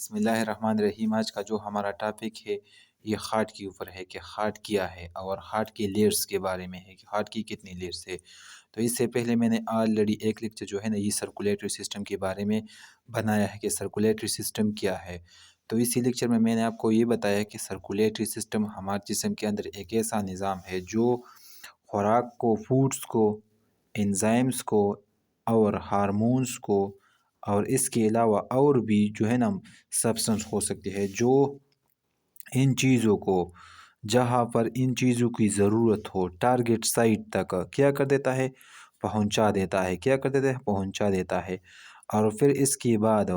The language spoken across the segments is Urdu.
بسم اللہ الرحمن الرحیم۔ آج کا جو ہمارا ٹاپک ہے یہ ہارٹ کے اوپر ہے کہ ہارٹ کیا ہے اور ہارٹ کے لیئرز کے بارے میں ہے کہ ہارٹ کی کتنی لیئرز ہے۔ تو اس سے پہلے میں نے آلریڈی ایک لیکچر جو ہے نا یہ سرکولیٹری سسٹم کے بارے میں بنایا ہے کہ سرکولیٹری سسٹم کیا ہے۔ تو اسی لیکچر میں میں نے آپ کو یہ بتایا کہ سرکولیٹری سسٹم ہمارے جسم کے اندر ایک ایسا نظام ہے جو خوراک کو، فوڈز کو، انزائمز کو اور ہارمونز کو اور اس کے علاوہ اور بھی جو ہے نا سبسٹنس ہو سکتی ہے جو ان چیزوں کو جہاں پر ان چیزوں کی ضرورت ہو ٹارگٹ سائٹ تک کیا کر دیتا ہے، پہنچا دیتا ہے۔ کیا کر دیتا ہے؟ پہنچا دیتا ہے۔ اور پھر اس کے بعد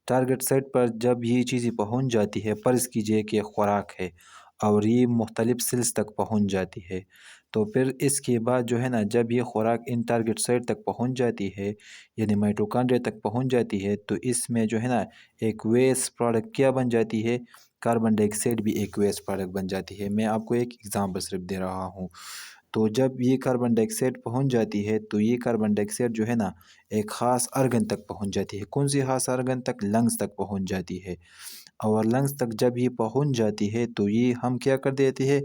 ٹارگٹ سائٹ پر جب یہ چیزیں پہنچ جاتی ہے، فرض کیجئے کہ خوراک ہے اور یہ مختلف سیلز تک پہنچ جاتی ہے، تو پھر اس کے بعد جو ہے نا جب یہ خوراک ان ٹارگٹ سائٹ تک پہنچ جاتی ہے یعنی مائٹوکانڈریا تک پہنچ جاتی ہے، تو اس میں جو ہے نا ایک ویسٹ پروڈکٹ کیا بن جاتی ہے، کاربن ڈائی آکسائڈ بھی ایک ویسٹ پروڈکٹ بن جاتی ہے۔ میں آپ کو ایک ایگزامپل صرف دے رہا ہوں۔ تو جب یہ کاربن ڈائی آکسائڈ پہنچ جاتی ہے تو یہ کاربن ڈائی آکسائڈ جو ہے نا ایک خاص ارگن تک پہنچ جاتی ہے۔ کون سی خاص ارگن تک؟ لنگز تک پہنچ جاتی ہے۔ اور لنگز تک جب یہ پہنچ جاتی ہے تو یہ ہم کیا کر دیتے ہیں،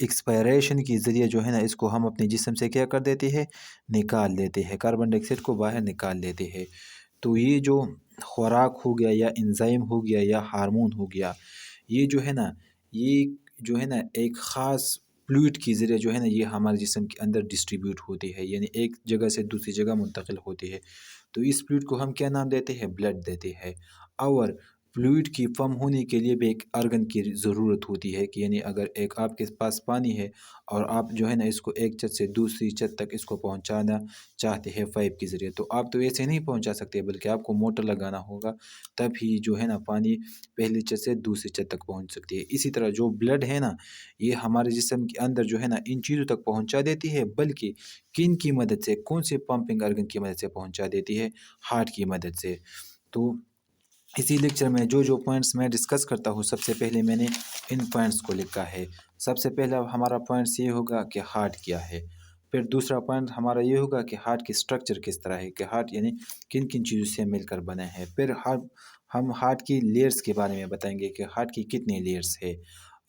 ایکسپائریشن کے ذریعے جو ہے نا اس کو ہم اپنے جسم سے کیا کر دیتے ہیں، نکال دیتے ہیں، کاربن ڈائی آکسائڈ کو باہر نکال دیتے ہیں۔ تو یہ جو خوراک ہو گیا یا انزائم ہو گیا یا ہارمون ہو گیا، یہ جو ہے نا ایک خاص فلوئڈ کے ذریعے جو ہے نا یہ ہمارے جسم کے اندر ڈسٹریبیوٹ ہوتی ہے، یعنی ایک جگہ سے دوسری جگہ منتقل ہوتی ہے۔ تو اس فلوئڈ کو ہم کیا نام دیتے ہیں؟ بلڈ دیتے ہیں۔ اور فلوئڈ کی فارم ہونے کے لیے بھی ایک ارگن کی ضرورت ہوتی ہے کہ یعنی اگر ایک آپ کے پاس پانی ہے اور آپ جو ہے نا اس کو ایک چھت سے دوسری چھت تک اس کو پہنچانا چاہتے ہیں پائپ کے ذریعے، تو آپ تو ایسے نہیں پہنچا سکتے بلکہ آپ کو موٹر لگانا ہوگا، تب ہی جو ہے نا پانی پہلی چھت سے دوسری چھت تک پہنچ سکتی ہے۔ اسی طرح جو بلڈ ہے نا یہ ہمارے جسم کے اندر جو ہے نا ان چیزوں تک پہنچا دیتی ہے، بلکہ کن کی مدد سے؟ کون سے پمپنگ ارگن کی مدد سے پہنچا دیتی ہے؟ ہارٹ کی مدد سے۔ تو اسی لیکچر میں جو پوائنٹس میں ڈسکس کرتا ہوں، سب سے پہلے میں نے ان پوائنٹس کو لکھا ہے۔ سب سے پہلا ہمارا پوائنٹس یہ ہوگا کہ ہارٹ کیا ہے۔ پھر دوسرا پوائنٹ ہمارا یہ ہوگا کہ ہارٹ کی سٹرکچر کس طرح ہے، کہ ہارٹ یعنی کن کن چیزوں سے مل کر بنا ہے۔ پھر ہم ہارٹ کی لیئرز کے بارے میں بتائیں گے کہ ہارٹ کی کتنی لیئرز ہے،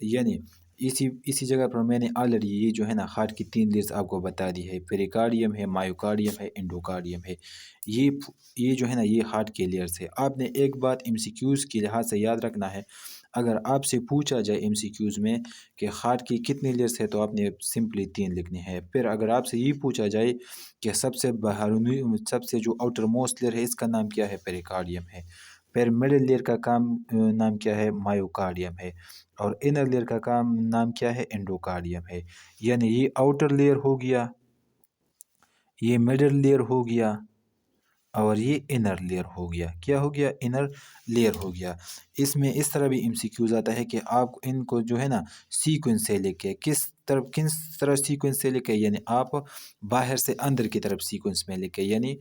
یعنی اسی جگہ پر میں نے آلریڈی یہ جو ہے نا ہارٹ کی 3 لیئرز آپ کو بتا دی ہے، پیریکارڈیم ہے، مایوکارڈیم ہے، انڈوکارڈیم ہے۔ یہ جو ہے نا یہ ہارٹ کے لیئرز ہے۔ آپ نے ایک بات ایم سی کیوز کے لحاظ سے یاد رکھنا ہے، اگر آپ سے پوچھا جائے ایم سی کیوز میں کہ ہارٹ کی کتنی لیئرز ہے تو آپ نے سمپلی 3 لکھنی ہے۔ پھر اگر آپ سے یہ پوچھا جائے کہ سب سے جو آؤٹر موسٹ لیئر ہے اس کا نام کیا ہے؟ پیریکارڈیم ہے۔ پھر مڈل لیئر کا نام کیا ہے؟ مایوکارڈیم ہے۔ اور انر لیئر کا نام کیا ہے؟ انڈوکارڈیم ہے۔ یعنی یہ آؤٹر لیئر ہو گیا، یہ مڈل لیئر ہو گیا اور یہ انر لیئر ہو گیا۔ کیا ہو گیا؟ انر لیئر ہو گیا۔ اس میں اس طرح بھی ایم سی کیوز آتا ہے کہ آپ ان کو جو ہے نا سیکوینس سے لکھے، کس طرح سیکوینس سے لکھے، یعنی آپ باہر سے اندر کی طرف سیکوینس میں لکھے، یعنی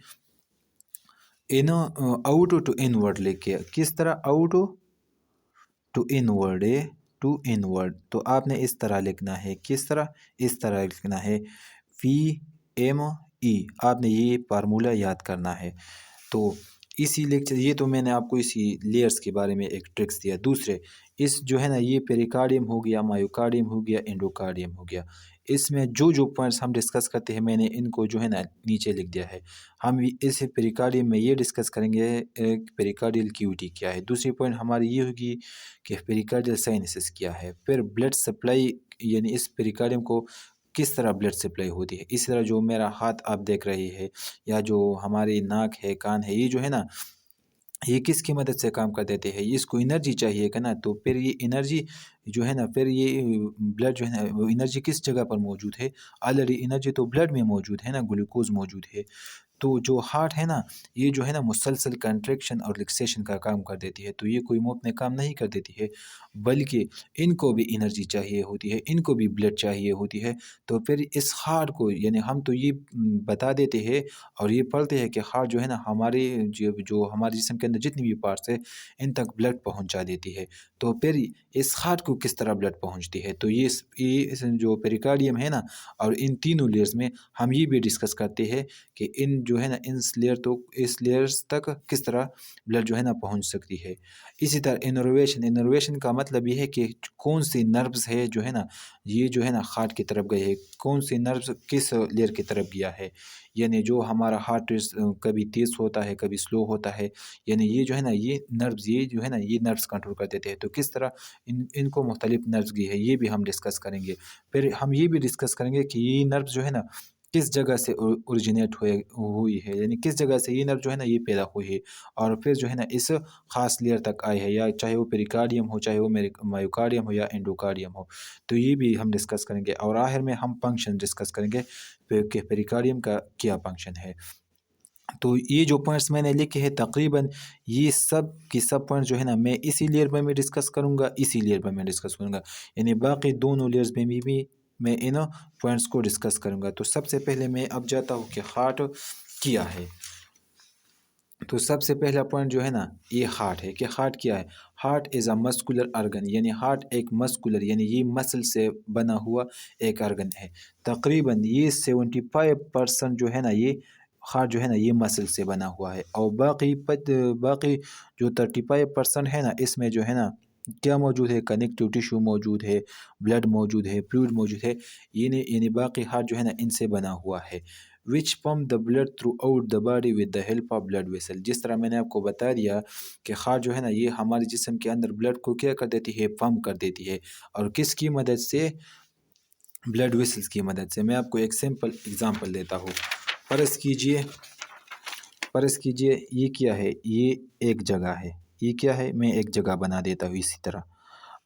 آؤٹ ٹو انورڈ لکھے۔ کس طرح؟ Out to inward, to inward. تو آپ نے اس طرح لکھنا ہے۔ کس طرح؟ اس طرح لکھنا ہے، پی ایم ای۔ آپ نے یہ فارمولہ یاد کرنا ہے۔ تو اسی لیکچر یہ تو میں نے آپ کو اسی لیئرز کے بارے میں ایک ٹرکس دیا۔ دوسرے اس جو ہے نا یہ پیریکارڈیم ہو گیا، مایوکارڈیم ہو گیا، انڈوکارڈیم ہو گیا۔ اس میں جو پوائنٹس ہم ڈسکس کرتے ہیں میں نے ان کو جو ہے نا نیچے لکھ دیا ہے۔ ہم اس پیریکارڈیم میں یہ ڈسکس کریں گے پیریکارڈیل کیوٹی کیا ہے۔ دوسری پوائنٹ ہماری یہ ہوگی کہ پیریکارڈیل سائنسز کیا ہے۔ پھر بلڈ سپلائی، یعنی اس پیریکارڈیم کو کس طرح بلڈ سپلائی ہوتی ہے۔ اسی طرح جو میرا ہاتھ آپ دیکھ رہے ہیں یا جو ہماری ناک ہے، کان ہے، یہ جو ہے نا یہ کس کی مدد سے کام کر دیتے ہیں؟ اس کو انرجی چاہیے کہ نا، تو پھر یہ انرجی جو ہے نا پھر یہ بلڈ جو ہے نا وہ انرجی کس جگہ پر موجود ہے؟ آلریڈی انرجی تو بلڈ میں موجود ہے نا، گلوکوز موجود ہے۔ تو جو ہارٹ ہے نا یہ جو ہے نا مسلسل کنٹریکشن اور ریلیکسیشن کا کام کر دیتی ہے۔ تو یہ کوئی مفت میں کام نہیں کر دیتی ہے، بلکہ ان کو بھی انرجی چاہیے ہوتی ہے، ان کو بھی بلڈ چاہیے ہوتی ہے۔ تو پھر اس ہارٹ کو یعنی ہم تو یہ بتا دیتے ہیں اور یہ پڑھتے ہیں کہ ہارٹ جو ہے نا ہمارے جو ہمارے جسم کے اندر جتنی بھی پارٹس ہے ان تک بلڈ پہنچا دیتی ہے۔ تو پھر اس ہارٹ کو کس طرح بلڈ پہنچتی ہے؟ تو یہ جو پیریکارڈیم ہے نا اور ان تینوں لیئرز میں ہم یہ بھی ڈسکس کرتے ہیں کہ ان جو ہے نا اس لیئرز تک کس طرح بلڈ جو ہے نا پہنچ سکتی ہے۔ اسی طرح انرویشن کا مطلب یہ ہے کہ کون سی نروز ہے جو ہے نا یہ جو ہے نا ہارٹ کی طرف گئی ہے، کون سی نروز کس لیئر کی طرف گیا ہے، یعنی جو ہمارا ہارٹ کبھی تیز ہوتا ہے کبھی سلو ہوتا ہے، یعنی یہ جو ہے نا یہ نروز یہ جو ہے نا یہ نروز کنٹرول کر دیتے ہیں۔ تو کس طرح ان کو مختلف نروز گئی ہے یہ بھی ہم ڈسکس کریں گے۔ پھر ہم یہ بھی ڈسکس کریں گے کہ یہ نروز جو ہے نا کس جگہ سے اوریجنیٹ ہوئی ہے، یعنی کس جگہ سے یہ نرو جو ہے نا یہ پیدا ہوئی ہے اور پھر جو ہے نا اس خاص لیئر تک آئی ہے، یا چاہے وہ پیریکارڈیم ہو، چاہے وہ مایوکارڈیم ہو یا انڈوکارڈیم ہو، تو یہ بھی ہم ڈسکس کریں گے۔ اور آخر میں ہم فنکشن ڈسکس کریں گے کہ پیریکارڈیم کا کیا فنکشن ہے۔ تو یہ جو پوائنٹس میں نے لکھے ہیں تقریباً یہ سب کی سب پوائنٹس جو ہے نا میں اسی لیئر میں ڈسکس کروں گا، اسی لیئر میں ڈسکس کروں گا، یعنی باقی دونوں لیئرز میں بھی میں ان پوائنٹس کو ڈسکس کروں گا۔ تو سب سے پہلے میں اب جاتا ہوں کہ ہارٹ کیا ہے۔ تو سب سے پہلا پوائنٹ جو ہے نا یہ ہارٹ ہے کہ ہارٹ کیا ہے۔ Heart is a muscular organ, یعنی ہارٹ ایک مسکولر یعنی یہ مسل سے بنا ہوا ایک آرگن ہے۔ تقریباً یہ 75% جو ہے نا یہ ہارٹ جو ہے نا یہ مسل سے بنا ہوا ہے، اور باقی جو 35% ہے نا اس میں جو ہے نا کیا موجود ہے، کنیکٹیو ٹیشو موجود ہے، بلڈ موجود ہے، فلوئڈ موجود ہے، یعنی باقی ہارٹ جو ہے نا ان سے بنا ہوا ہے۔ which pump the blood throughout the body with the help of blood vessel۔ جس طرح میں نے آپ کو بتا دیا کہ ہارٹ جو ہے نا یہ ہمارے جسم کے اندر بلڈ کو کیا کر دیتی ہے، پمپ کر دیتی ہے، اور کس کی مدد سے، بلڈ ویسلز کی مدد سے۔ میں آپ کو ایک سمپل اگزامپل دیتا ہوں۔ فرض کیجئے یہ کیا ہے، یہ ایک جگہ ہے، یہ کیا ہے، میں ایک جگہ بنا دیتا ہوں اسی طرح،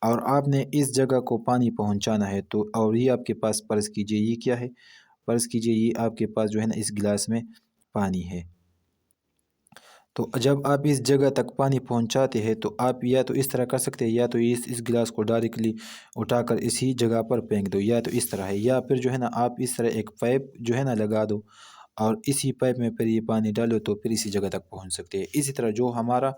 اور آپ نے اس جگہ کو پانی پہنچانا ہے، تو اور یہ آپ کے پاس فرض کیجئے یہ کیا ہے، فرض کیجئے یہ آپ کے پاس جو ہے نا اس گلاس میں پانی ہے۔ تو جب آپ اس جگہ تک پانی پہنچاتے ہیں تو آپ یا تو اس طرح کر سکتے ہیں، یا تو اس گلاس کو ڈائریکٹلی اٹھا کر اسی جگہ پر پھینک دو، یا تو اس طرح ہے، یا پھر جو ہے نا آپ اس طرح ایک پائپ جو ہے نا لگا دو اور اسی پائپ میں پھر یہ پانی ڈالو تو پھر اسی جگہ تک پہنچ سکتے ہیں۔ اسی طرح جو ہمارا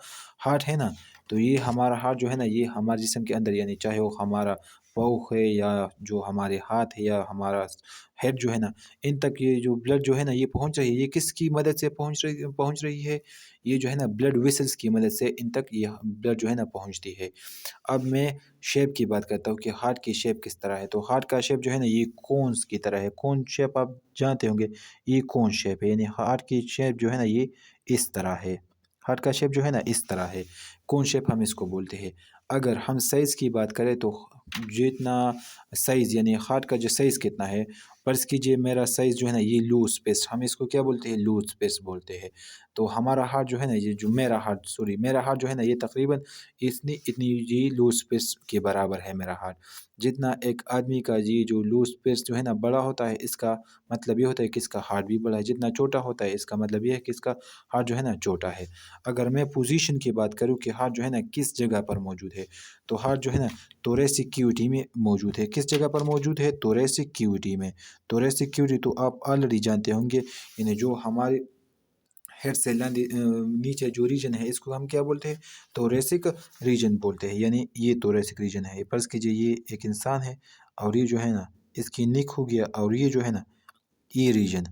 ہارٹ ہے نا، تو یہ ہمارا ہارٹ جو ہے نا یہ ہمارے جسم کے اندر، یعنی چاہے وہ ہمارا پاؤں ہے یا جو ہمارے ہاتھ ہے یا ہمارا ہیڈ جو ہے نا، ان تک یہ جو بلڈ جو ہے نا یہ پہنچ رہی ہے، یہ کس کی مدد سے پہنچ رہی ہے، یہ جو ہے نا بلڈ ویسلز کی مدد سے ان تک یہ بلڈ جو ہے نا پہنچتی ہے۔ اب میں شیپ کی بات کرتا ہوں کہ ہارٹ کی شیپ کس طرح ہے۔ تو ہارٹ کا شیپ جو ہے نا یہ کونس کی طرح ہے۔ کون شیپ آپ جانتے ہوں گے، یہ کون شیپ ہے، یعنی ہارٹ کی شیپ جو ہے نا یہ اس طرح ہے۔ ہارٹ کا شیپ جو ہے نا اس طرح ہے، کون شیپ ہم اس کو بولتے ہیں۔ اگر ہم سائز کی بات کریں تو جتنا سائز، یعنی ہارٹ کا جو سائز کتنا ہے، فرض کیجئے میرا سائز جو ہے نا یہ لوز اسپیس، ہم اس کو کیا بولتے ہیں، لوز اسپیس بولتے ہیں۔ تو ہمارا ہارٹ جو ہے نا یہ جو میرا ہارٹ جو ہے نا یہ تقریباً اتنی یہ لوز اسپیس کے برابر ہے میرا ہارٹ۔ جتنا ایک آدمی کا یہ جو لوز اسپیس جو ہے نا بڑا ہوتا ہے، اس کا مطلب یہ ہوتا ہے کہ اس کا ہارٹ بھی بڑا ہے، جتنا چھوٹا ہوتا ہے اس کا مطلب یہ ہے کہ اس کا ہارٹ جو ہے نا چھوٹا ہے۔ اگر میں پوزیشن کی بات کروں کہ ہارٹ جو ہے نا کس جگہ پر موجود ہے، تو ہارٹ جو ہے نا توریسک کیوٹی میں موجود ہے۔ کس جگہ پر موجود ہے، توریسک کیوٹی میں۔ توریسک کیوٹی تو آپ آلریڈی جانتے ہوں گے، یعنی جو ہمارے ہیڈ سے نیچے جو ریجن ہے اس کو ہم کیا بولتے ہیں، توریسک ریجن بولتے ہیں، یعنی یہ توریسک ریجن ہے۔ فرض کیجئے یہ ایک انسان ہے اور یہ جو ہے نا اس کی نیک ہو گیا، اور یہ جو ہے نا یہ ریجن،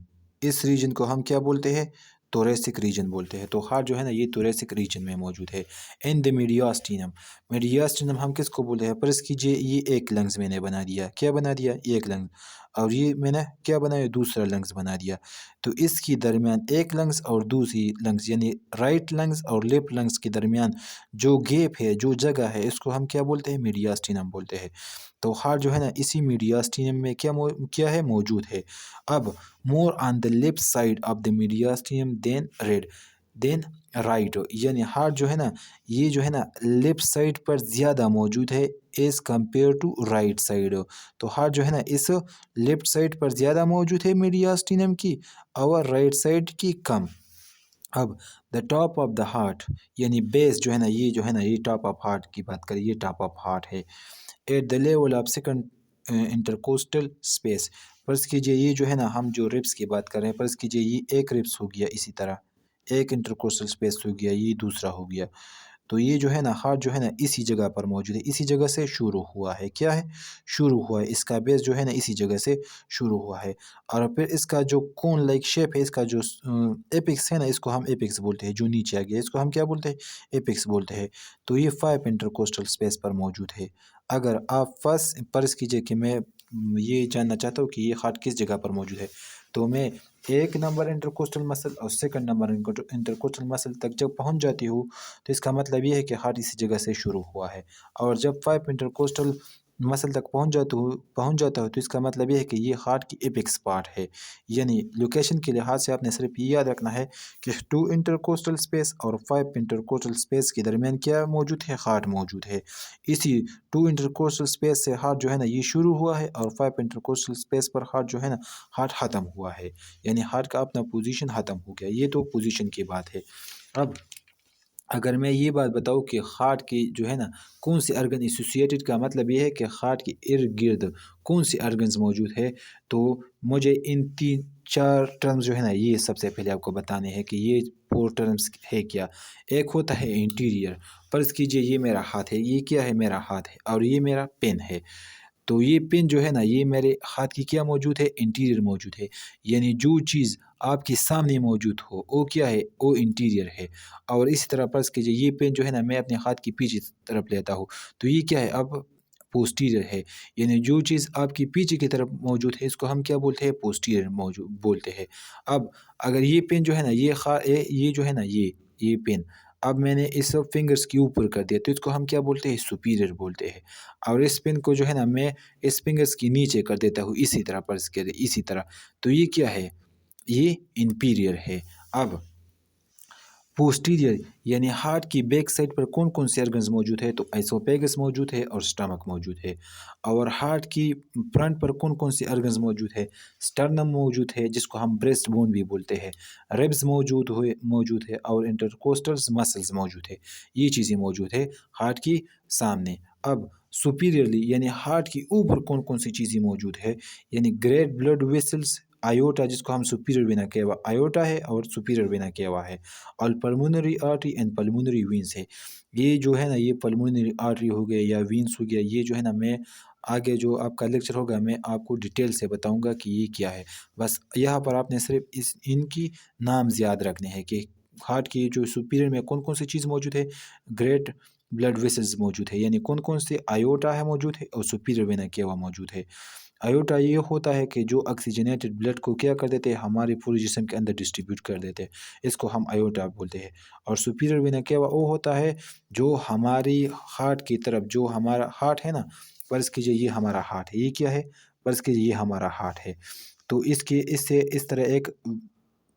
اس ریجن کو ہم کیا بولتے ہیں، توریسک ریجن بولتے ہیں۔ تو ہارٹ جو ہے نا یہ توریسک ریجن میں موجود ہے۔ ان دی میڈیاسٹینم ہم کس کو بولتے ہیں، فرض کیجئے یہ ایک لنگز میں نے بنا دیا، کیا بنا دیا، ایک لنگز، اور یہ میں نے کیا بنایا، دوسرا لنگز بنا دیا۔ تو اس کی درمیان ایک لنگز اور دوسری لنگز، یعنی رائٹ لنگز اور لیفٹ لنگز کے درمیان جو گیپ ہے، جو جگہ ہے، اس کو ہم کیا بولتے ہیں، میڈیاسٹینم بولتے ہیں۔ تو ہارٹ جو ہے نا اسی میڈیاسٹینم میں کیا ہے، موجود ہے۔ اب more on the left side of the mediastinum then right, یعنی ہارٹ جو ہے نا یہ جو ہے نا لیفٹ سائڈ پر زیادہ موجود ہے as compare to right side. تو ہارٹ جو ہے نا اس لیفٹ سائڈ پر زیادہ موجود ہے میڈیاسٹینم کی، اور رائٹ سائڈ کی کم۔ اب the top of the heart, یعنی بیس جو ہے نا یہ ٹاپ آف ہارٹ کی بات کریں، یہ ٹاپ آف ہارٹ ہے۔ At the level of second intercostal space, فرض کیجئے یہ جو ہے نا ہم جو ربس کی بات کر رہے ہیں، فرض کیجئے یہ ایک ربس ہو گیا، اسی طرح ایک انٹرکوسٹل اسپیس ہو گیا، یہ دوسرا ہو گیا۔ تو یہ جو ہے نا ہارٹ جو ہے نا اسی جگہ پر موجود ہے، اسی جگہ سے شروع ہوا ہے، کیا ہے شروع ہوا ہے، اس کا بیس جو ہے نا اسی جگہ سے شروع ہوا ہے۔ اور پھر اس کا جو کون لائک شیپ ہے، اس کا جو ایپکس ہے نا، اس کو ہم ایپکس بولتے ہیں، جو نیچے آ گیا اس کو ہم کیا بولتے ہیں، ایپکس بولتے ہیں۔ تو یہ 5 انٹرکوسٹل اسپیس پر موجود ہے۔ اگر آپ فرض کیجئے کہ میں یہ جاننا چاہتا ہوں کہ یہ ہارٹ کس جگہ پر موجود ہے، تو میں 1 نمبر انٹرکوسٹل مسل اور 2 نمبر انٹرکوسٹل مسل تک جب پہنچ جاتی ہوں تو اس کا مطلب یہ ہے کہ ہارٹ اسی جگہ سے شروع ہوا ہے۔ اور جب 5 انٹرکوسٹل مسل تک پہنچ جاتا ہوں تو اس کا مطلب یہ ہے کہ یہ ہارٹ کی ایپکس پارٹ ہے۔ یعنی لوکیشن کے لحاظ سے آپ نے صرف یہ یاد رکھنا ہے کہ 2 انٹرکوسٹل اسپیس اور 5 انٹرکوسٹل اسپیس کے درمیان کیا موجود ہے، ہارٹ موجود ہے۔ اسی 2 انٹرکوسٹل اسپیس سے ہارٹ جو ہے نا یہ شروع ہوا ہے، اور 5 انٹرکوسٹل اسپیس پر ہارٹ جو ہے نا ہارٹ ختم ہوا ہے، یعنی ہارٹ کا اپنا پوزیشن ختم ہو گیا۔ یہ تو پوزیشن کی بات ہے۔ اب اگر میں یہ بات بتاؤں کہ ہارٹ کی جو ہے نا کون سی ارگن ایسوسیٹڈ، کا مطلب یہ ہے کہ ہارٹ کے ارد گرد کون سی ارگنز موجود ہے، تو مجھے ان 3-4 ٹرمز جو ہے نا یہ سب سے پہلے آپ کو بتانے ہیں کہ یہ 4 ٹرمز ہے کیا۔ ایک ہوتا ہے انٹیریئر، فرض کیجئے یہ میرا ہاتھ ہے، یہ کیا ہے، میرا ہاتھ ہے، اور یہ میرا پین ہے۔ تو یہ پن جو ہے نا یہ میرے ہاتھ کی کیا موجود ہے، انٹیریئر موجود ہے، یعنی جو چیز آپ کے سامنے موجود ہو وہ کیا ہے، وہ انٹیریئر ہے۔ اور اسی طرح فرض کیجئے یہ پن جو ہے نا میں اپنے ہاتھ کی پیچھے طرف لیتا ہوں تو یہ کیا ہے، اب پوسٹیریئر ہے، یعنی جو چیز آپ کی پیچھے کی طرف موجود ہے اس کو ہم کیا بولتے ہیں، پوسٹیریئر موجود بولتے ہیں۔ اب اگر یہ پن جو ہے نا یہ جو ہے نا یہ پن اب میں نے اس فنگرز کے اوپر کر دیا تو اس کو ہم کیا بولتے ہیں، سپیریئر بولتے ہیں۔ اور اس پن کو جو ہے نا میں اس فنگرز کی نیچے کر دیتا ہوں، اسی طرح فرض کرے اسی طرح، تو یہ کیا ہے، یہ انفیریئر ہے۔ اب پوسٹیریئر یعنی ہارٹ کی بیک سائڈ پر کون کون سے ارگنز موجود ہے، تو ایسوپیگس موجود ہے اور سٹمک موجود ہے۔ اور ہارٹ کی فرنٹ پر کون کون سے ارگنز موجود ہے، سٹرنم موجود ہے جس کو ہم بریسٹ بون بھی بولتے ہیں، ریبز موجود ہے، اور انٹرکوسٹلز مسلز موجود ہے۔ یہ چیزیں موجود ہے ہارٹ کی سامنے۔ اب سپیریئرلی یعنی ہارٹ کی اوپر کون کون سی چیزیں موجود ہے، یعنی گریٹ بلڈ ویسلز، آیوٹا جس کو ہم سپیریئر وینا کیوا آیوٹا ہے اور سپیریئر وینا کیوا ہے، اور pulmonary artery and pulmonary veins ہے۔ یہ جو ہے نا یہ پلمونری آرٹری ہو گیا یا وینز ہو گیا، یہ جو ہے نا میں آگے جو آپ کا لیکچر ہوگا میں آپ کو ڈیٹیل سے بتاؤں گا کہ یہ کیا ہے۔ بس یہاں پر آپ نے صرف ان کی نام یاد رکھنے ہیں کہ ہارٹ کی جو سپیریئر میں کون کون سی چیز موجود ہے، گریٹ بلڈ ویسلز موجود ہے، یعنی کون کون سے آیوٹا ہے موجود ہے، اور سپیریئر وینا کیوا موجود ہے۔ آیوٹا یہ ہوتا ہے کہ جو آکسیجنیٹڈ بلڈ کو کیا کر دیتے ہیں، ہمارے پورے جسم کے اندر ڈسٹریبیوٹ کر دیتے ہیں، اس کو ہم آیوٹا بولتے ہیں۔ اور سپیریئر وینا کیوا وہ ہوتا ہے جو ہماری ہارٹ کی طرف، جو ہمارا ہارٹ ہے نا، فرض کیجئے یہ ہمارا ہارٹ ہے، یہ کیا ہے، فرض کیجئے یہ ہمارا ہارٹ ہے، تو اس سے اس طرح ایک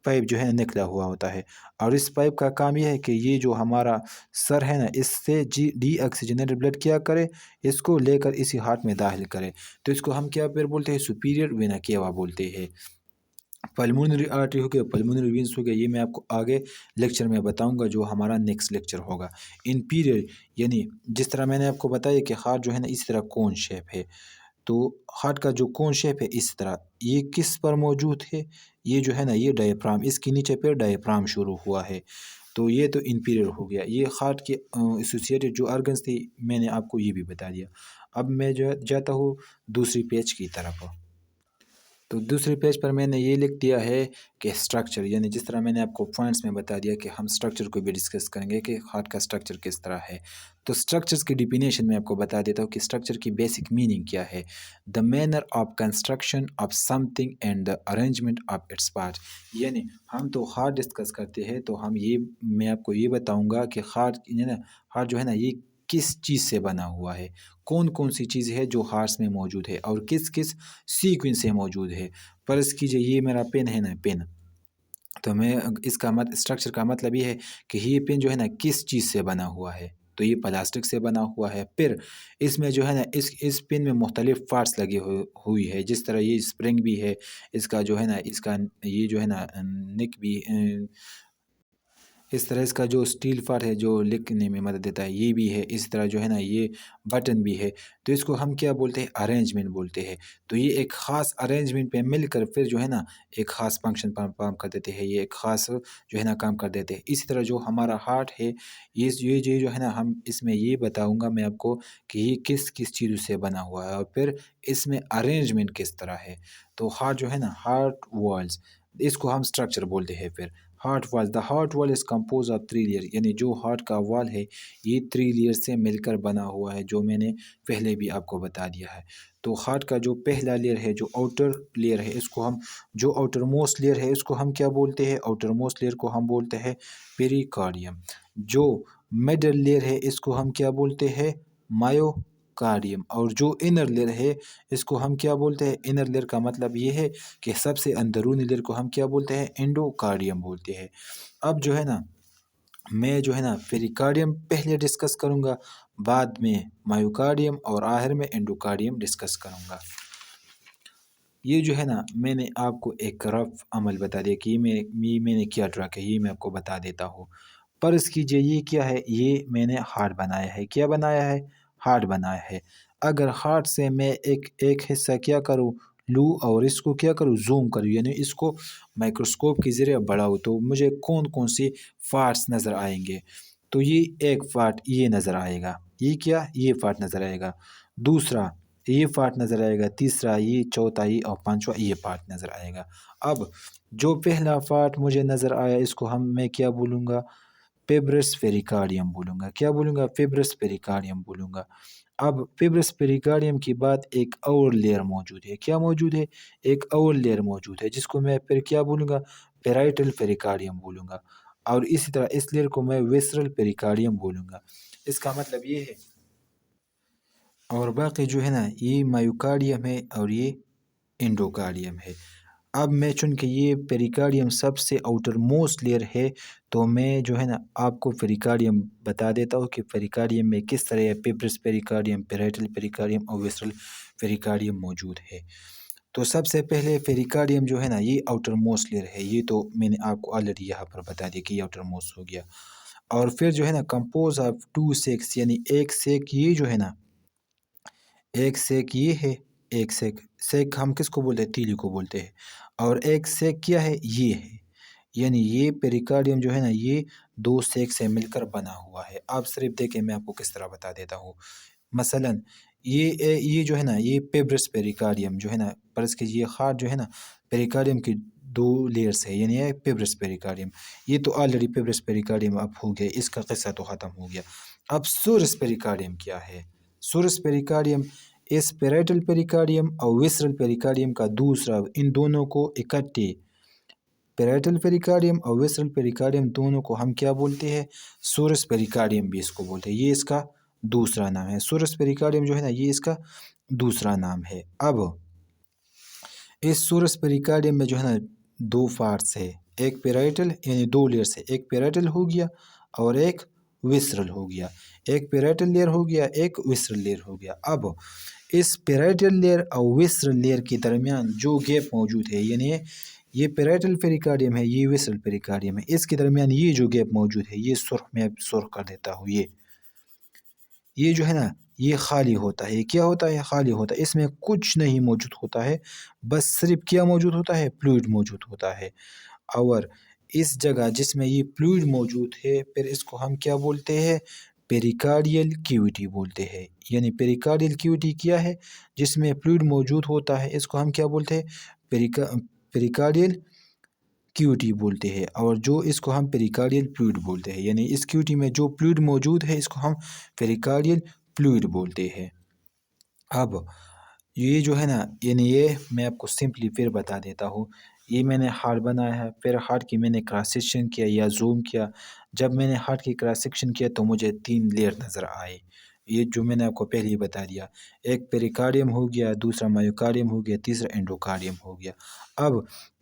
پائپ جو ہے نکلا ہوا ہوتا ہے، اور اس پائپ کا کام یہ ہے کہ یہ جو ہمارا سر ہے نا اس سے ڈی آکسیجنیٹڈ بلڈ کیا کرے، اس کو لے کر اسی ہارٹ میں داخل کرے، تو اس کو ہم کیا پھر بولتے ہیں، سپیریئر وینا کیوا بولتے ہیں۔ پلمونری آرٹری ہو گیا، پلمونری وینز ہو گیا، یہ میں آپ کو آگے لیکچر میں بتاؤں گا جو ہمارا نیکسٹ لیکچر ہوگا۔ انفیریئر یعنی جس طرح میں نے آپ کو بتایا کہ ہارٹ جو ہے نا اسی طرح کون شیپ ہے، تو ہارٹ کا جو کون شیپ ہے اس طرح، یہ کس پر موجود ہے، یہ جو ہے نا یہ ڈایافرام، اس کے نیچے پہ ڈایافرام شروع ہوا ہے، تو یہ تو انفیریئر ہو گیا۔ یہ ہارٹ کے ایسوسیٹڈ جو ارگنز تھے میں نے آپ کو یہ بھی بتا دیا۔ اب میں جو جاتا ہوں دوسری پیج کی طرف، تو دوسرے پیج پر میں نے یہ لکھ دیا ہے کہ سٹرکچر، یعنی جس طرح میں نے آپ کو پوائنٹس میں بتا دیا کہ ہم سٹرکچر کو بھی ڈسکس کریں گے کہ ہارٹ کا سٹرکچر کس طرح ہے۔ تو سٹرکچرز کی ڈیفینیشن میں آپ کو بتا دیتا ہوں کہ سٹرکچر کی بیسک میننگ کیا ہے، the manner of construction of some thing and the arrangement of its part. یعنی ہم تو ہارٹ ڈسکس کرتے ہیں تو میں آپ کو یہ بتاؤں گا کہ ہارٹ جو ہے نا یہ کس چیز سے بنا ہوا ہے، کون کون سی چیز ہے جو ہارٹس میں موجود ہے، اور کس کس سیکوینس سے موجود ہے۔ فرض کیجئے یہ میرا پین ہے نا، پین، تو میں اس کا اسٹرکچر کا مطلب یہ ہے کہ یہ پین جو ہے نا کس چیز سے بنا ہوا ہے، تو یہ پلاسٹک سے بنا ہوا ہے۔ پھر اس میں جو ہے نا اس پین میں مختلف پارٹس لگے ہوئی ہے، جس طرح یہ اسپرنگ بھی ہے، اس کا جو ہے نا یہ جو ہے نا نک بھی اس طرح اس کا جو اسٹیل پارٹ ہے جو لکھنے میں مدد دیتا ہے یہ بھی ہے، اس طرح جو ہے نا یہ بٹن بھی ہے۔ تو اس کو ہم کیا بولتے ہیں؟ ارینجمنٹ بولتے ہیں۔ تو یہ ایک خاص ارینجمنٹ پہ مل کر پھر جو ہے نا ایک خاص فنکشن پرفارم کر دیتے ہیں، یہ ایک خاص جو ہے نا کام کر دیتے ہیں۔ اسی طرح جو ہمارا ہارٹ ہے یہ جو ہے نا ہم اس میں یہ بتاؤں گا میں آپ کو کہ یہ کس کس چیزوں سے بنا ہوا ہے اور پھر اس میں ارینجمنٹ کس طرح ہے۔ تو ہارٹ جو ہے نا ہارٹ والز، اس کو ہم سٹرکچر بولتے ہیں۔ پھر ہارٹ وال، دا ہارٹ وال از کمپوز آف 3 لیئر، یعنی جو ہارٹ کا وال ہے یہ 3 لیئر سے مل کر بنا ہوا ہے، جو میں نے پہلے بھی آپ کو بتا دیا ہے۔ تو ہارٹ کا جو پہلا لیئر ہے، جو آؤٹر لیئر ہے، اس کو ہم جو آؤٹر موسٹ لیئر ہے اس کو ہم کیا بولتے ہیں؟ آؤٹر موسٹ لیئر کو ہم بولتے ہیں پیریکارڈیم۔ جو مڈل لیئر ہے اس کو ہم کیا بولتے ہیں؟ مایوکارڈیم۔ اور جو انر لیئر ہے اس کو ہم کیا بولتے ہیں؟ انر لیئر کا مطلب یہ ہے کہ سب سے اندرونی لیئر کو ہم کیا بولتے ہیں؟ انڈوکارڈیم بولتے ہیں۔ اب جو ہے نا میں جو ہے نا پیریکارڈیم پہلے ڈسکس کروں گا، بعد میں مایوکارڈیم اور آخر میں انڈوکارڈیم ڈسکس کروں گا۔ یہ جو ہے نا میں نے آپ کو ایک رف عمل بتا دیا کہ یہ میں نے کیا ڈرا کیا، یہ میں آپ کو بتا دیتا ہوں۔ فرض کیجئے یہ کیا ہے؟ یہ میں نے ہارٹ بنایا ہے۔ کیا بنایا ہے؟ ہارٹ بنایا ہے۔ اگر ہارٹ سے میں ایک حصہ کیا کروں لوں اور اس کو کیا کروں؟ زوم کروں، یعنی اس کو مائکروسکوپ کے ذریعے بڑھاؤ، تو مجھے کون کون سی پارٹس نظر آئیں گے؟ تو یہ ایک پارٹ یہ نظر آئے گا، یہ کیا؟ یہ پارٹ نظر آئے گا۔ دوسرا یہ پارٹ نظر آئے گا، تیسرا یہ، چوتھا یہ اور پانچواں یہ پارٹ نظر آئے گا۔ اب جو پہلا پارٹ مجھے نظر آیا اس کو میں کیا بولوں گا؟ پیبرس پیریکارڈیم بولوں گا۔ کیا بولوں گا؟ پیبرس پیریکارڈیم بولوں گا۔ اب پیبرس پیریکارڈیم کے بعد ایک اور لیئر موجود ہے۔ کیا موجود ہے؟ ایک اور لیئر موجود ہے جس کو میں پھر کیا بولوں گا؟ پیرائٹل پیریکارڈیم بولوں گا۔ اور اسی طرح اس لیئر کو میں ویسرل پیریکارڈیم بولوں گا۔ اس کا مطلب یہ ہے، اور باقی جو ہے نا یہ مایوکارڈیم ہے اور یہ انڈوکارڈیم ہے۔ اب میں چونکہ یہ پیریکارڈیم سب سے آؤٹر موسٹ لیئر ہے تو میں جو ہے نا آپ کو پیریکارڈیم بتا دیتا ہوں کہ پیریکارڈیم میں کس طرح پیبرس پیریکارڈیم، پیرائٹل پیریکارڈیم اور ویسرل پیریکارڈیم موجود ہے۔ تو سب سے پہلے پیریکارڈیم جو ہے نا یہ آؤٹر موسٹ لیئر ہے، یہ تو میں نے آپ کو آلریڈی یہاں پر بتا دیا کہ یہ آؤٹر موسٹ ہو گیا۔ اور پھر جو ہے نا کمپوز آف 2 سیکس، یعنی ایک سیک یہ جو ہے نا ایک سیک یہ ہے، ایک سیک ہم کس کو بولتے ہیں؟ تیلی کو بولتے ہیں۔ اور ایک سیک کیا ہے؟ یہ ہے، یعنی یہ پیریکارڈیم جو ہے نا یہ 2 سیک سے مل کر بنا ہوا ہے۔ آپ صرف دیکھیں میں آپ کو کس طرح بتا دیتا ہوں۔ مثلا یہ جو ہے نا یہ پیبرس پیریکارڈیم جو ہے نا، فرض کیجیے یہ ہارٹ جو ہے نا پیریکارڈیم کی 2 لیئرس ہے، یعنی یہ پیبرس پیریکارڈیم، یہ تو آلریڈی پیبرس پیریکارڈیم اب ہو گیا، اس کا قصہ تو ختم ہو گیا۔ اب سورس پیریکارڈیم کیا ہے؟ سورس پیریکارڈیم اس پیرائٹل پیریکارڈیم اور ویسرل پیریکارڈیم کا دوسرا، ان دونوں کو اکٹھے پیرائٹل پیریکارڈیم اور ویسرل پیریکارڈیم دونوں کو ہم کیا بولتے ہیں؟ سورس پیریکارڈیم بھی اس کو بولتے ہیں، یہ اس کا دوسرا نام ہے۔ سورس پیریکارڈیم جو ہے نا یہ اس کا دوسرا نام ہے۔ اب اس سورس پیریکارڈیم میں جو ہے نا 2 پارٹس ہے، ایک پیرائٹل یعنی 2 لیئرس ہے، ایک پیرائٹل ہو گیا اور ایک ویسرل ہو گیا، ایک پیرائٹل لیئر ہو گیا، ایک ویسرل لیئر ہو گیا۔ اب اس پیرائٹل لیئر اور ویسرل لیئر کے درمیان جو گیپ موجود ہے، یعنی یہ پیرائٹل پیریکارڈیم ہے، یہ ویسرل پیریکارڈیم ہے، اس کے درمیان یہ جو گیپ موجود ہے یہ سرخ میں سرخ کر دیتا ہوں، یہ جو ہے نا یہ خالی ہوتا ہے۔ کیا ہوتا ہے؟ خالی ہوتا ہے، اس میں کچھ نہیں موجود ہوتا ہے، بس صرف کیا موجود ہوتا ہے؟ فلوئڈ موجود ہوتا ہے۔ اور اس جگہ جس میں یہ فلوئڈ موجود ہے پھر اس کو ہم کیا بولتے ہیں؟ پیریکارڈیل کیویٹی بولتے ہیں۔ یعنی پیریکارڈیل کیویٹی کیا ہے؟ جس میں فلوئڈ موجود ہوتا ہے، اس کو ہم کیا بولتے ہیں؟ پیریکارڈیل کیویٹی بولتے ہیں، اور جو اس کو ہم پیریکارڈیل فلوئڈ بولتے ہیں، یعنی اس کیویٹی میں جو فلوئڈ موجود ہے اس کو ہم پیریکارڈیل فلوئڈ بولتے ہیں۔ اب یہ جو ہے نا یعنی یہ میں آپ کو سمپلی پھر بتا دیتا ہوں، یہ میں نے ہارٹ بنایا ہے، پھر ہارٹ کی میں نے کراس سیکشن کیا یا زوم کیا۔ جب میں نے ہارٹ کی کراس سیکشن کیا تو مجھے 3 لیئر نظر آئے، یہ جو میں نے آپ کو پہلے ہی بتا دیا، ایک پیریکارڈیم ہو گیا، دوسرا مایوکارڈیم ہو گیا، تیسرا انڈوکارڈیم ہو گیا۔ اب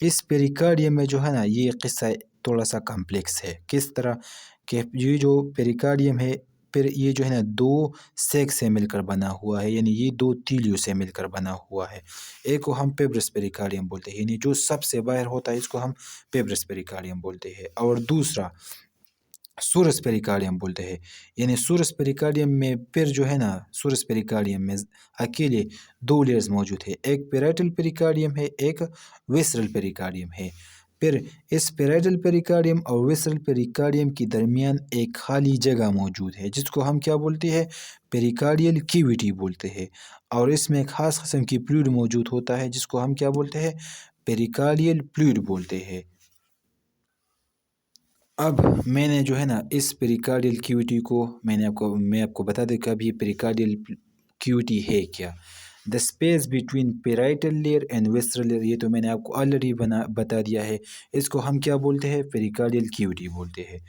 اس پیریکارڈیم میں جو ہے نا یہ قصہ تھوڑا سا کمپلیکس ہے، کس طرح کہ یہ جو پیریکارڈیم ہے پھر یہ جو ہے نا 2 سیک سے مل کر بنا ہوا ہے، یعنی یہ 2 تیلیوں سے مل کر بنا ہوا ہے۔ ایک کو ہم پیبرس پیریکارڈیم بولتے ہیں، یعنی جو سب سے باہر ہوتا ہے اس کو ہم پیبرس پیریکارڈیم بولتے ہیں، اور دوسرا سورس پیریکارڈیم بولتے ہیں. یعنی سورس پیریکارڈیم میں پھر جو ہے نا سورس پیریکارڈیم میں اکیلے دو لیئرز موجود ہے. ایک پیرائٹل پیریکارڈیم ہے، ایک ویسرل پیریکارڈیم ہے. پھر اس پیرائٹل پیریکارڈیم اور ویسرل پیریکارڈیم کے درمیان ایک خالی جگہ موجود ہے جس کو ہم کیا بولتے ہیں؟ پیریکارڈیل کیویٹی بولتے ہیں. اور اس میں ایک خاص قسم کی فلوئڈ موجود ہوتا ہے جس کو ہم کیا بولتے ہیں؟ پیریکارڈیل فلوئڈ بولتے ہیں. اب میں نے جو ہے نا اس پیریکارڈیل کیویٹی کو میں آپ کو بتا دیں کہ اب یہ پیریکارڈیل کیویٹی ہے کیا. The space between parietal layer and visceral layer, یہ تو میں نے آپ کو آلریڈی بتا دیا ہے. اس کو ہم کیا بولتے ہیں؟ پیریکارڈیل کیویٹی بولتے ہیں.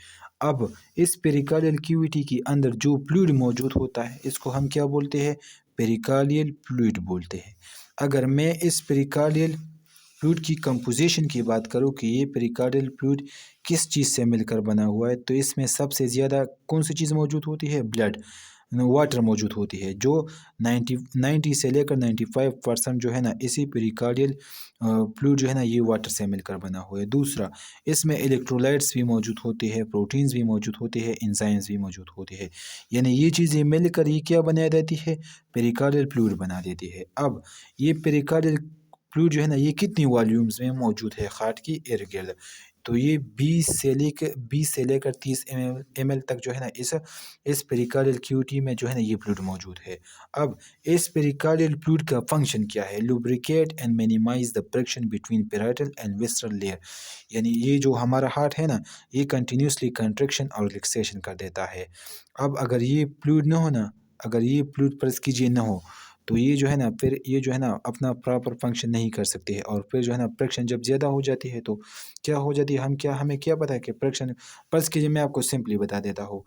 اب اس پیریکارڈیل کیویٹی کے اندر جو فلوئڈ موجود ہوتا ہے اس کو ہم کیا بولتے ہیں؟ پیریکارڈیل فلوئڈ بولتے ہیں. اگر میں اس پیریکارڈیل فلوئڈ کی کمپوزیشن کی بات کروں کہ یہ پیریکارڈیل فلوئڈ کس چیز سے مل کر بنا ہوا ہے، تو اس میں سب سے زیادہ کون سی چیز موجود ہوتی ہے؟ بلڈ، واٹر موجود ہوتی ہے، جو 90 سے لے کر 95% جو ہے نا اسی پیریکارڈیل فلوئڈ جو ہے نا یہ واٹر سے مل کر بنا ہوا ہے. دوسرا، اس میں الیکٹرولائٹس بھی موجود ہوتے ہیں، پروٹینز بھی موجود ہوتے ہیں، انزائمز بھی موجود ہوتے ہیں. یعنی یہ چیزیں مل کر یہ کیا بنا دیتی ہے؟ پیریکارڈیل فلوئڈ بنا دیتی ہے. اب یہ پیریکارڈیل فلوئڈ جو ہے نا یہ کتنی والیومز میں موجود ہے ہارٹ کی ارد گرد؟ تو یہ 20 سے لے کر 30 ایم ایل تک جو ہے نا اس پیریکارڈیل کیوٹی میں جو ہے نا یہ فلوئڈ موجود ہے. اب اس پیریکارڈیل فلوئڈ کا فنکشن کیا ہے؟ Lubricate and minimize the friction between parietal and visceral layer. یعنی یہ جو ہمارا ہارٹ ہے نا یہ کنٹینیوسلی کنٹریکشن اور ریلیکسیشن کر دیتا ہے. اب اگر یہ فلوئڈ نہ ہونا، اگر یہ فلوئڈ فرض کیجیے نہ ہو، تو یہ جو ہے نا پھر یہ جو ہے نا اپنا پراپر فنکشن نہیں کر سکتے ہیں. اور پھر جو ہے نا فرکشن جب زیادہ ہو جاتی ہے تو کیا ہو جاتی ہے؟ ہمیں کیا پتہ ہے کہ فرکشن فرض کیجیے میں آپ کو سمپلی بتا دیتا ہوں،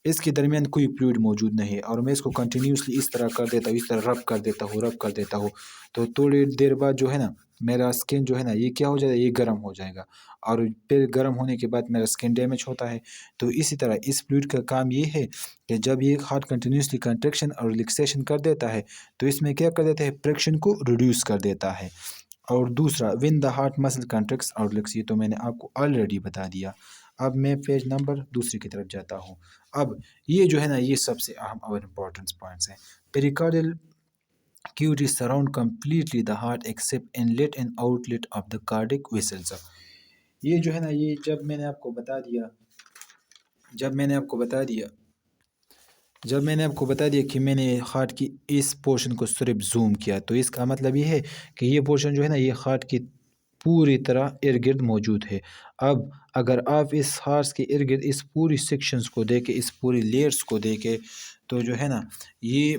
اس کے درمیان کوئی فلوئڈ موجود نہیں ہے اور میں اس کو کنٹینیوسلی اس طرح کر دیتا ہوں، اس طرح رب کر دیتا ہوں، تو تھوڑی دیر بعد جو ہے نا میرا اسکن جو ہے نا یہ کیا ہو جائے گا؟ یہ گرم ہو جائے گا. اور پھر گرم ہونے کے بعد میرا اسکن ڈیمیج ہوتا ہے. تو اسی طرح اس فلوئڈ کا کام یہ ہے کہ جب یہ ہارٹ کنٹینیوسلی کنٹریکشن اور ریلیکسیشن کر دیتا ہے تو اس میں کیا کر دیتا ہے؟ فرکشن کو ریڈیوس کر دیتا ہے. اور دوسرا، وین دا ہارٹ مسل کنٹریکٹس اور ریلیکس، یہ تو میں نے آپ کو آلریڈی بتا دیا. اب میں پیج نمبر دوسری کی طرف جاتا ہوں. اب یہ جو ہے نا یہ سب سے اہم اور امپورٹنٹ پوائنٹس ہیں. Pericardial cavity surround completely the heart except inlet and outlet of the cardiac vessels. یہ جو ہے نا یہ جب میں نے آپ کو بتا دیا کہ میں نے ہارٹ کی اس پورشن کو صرف زوم کیا، تو اس کا مطلب یہ ہے کہ یہ پورشن جو ہے نا یہ ہارٹ کی پوری طرح ارد گرد موجود ہے. اب اگر آپ اس ہارٹ کے ارد گرد اس پوری سیکشنز کو دیکھیں، اس پوری لیئرز کو دیکھیں، تو جو ہے نا یہ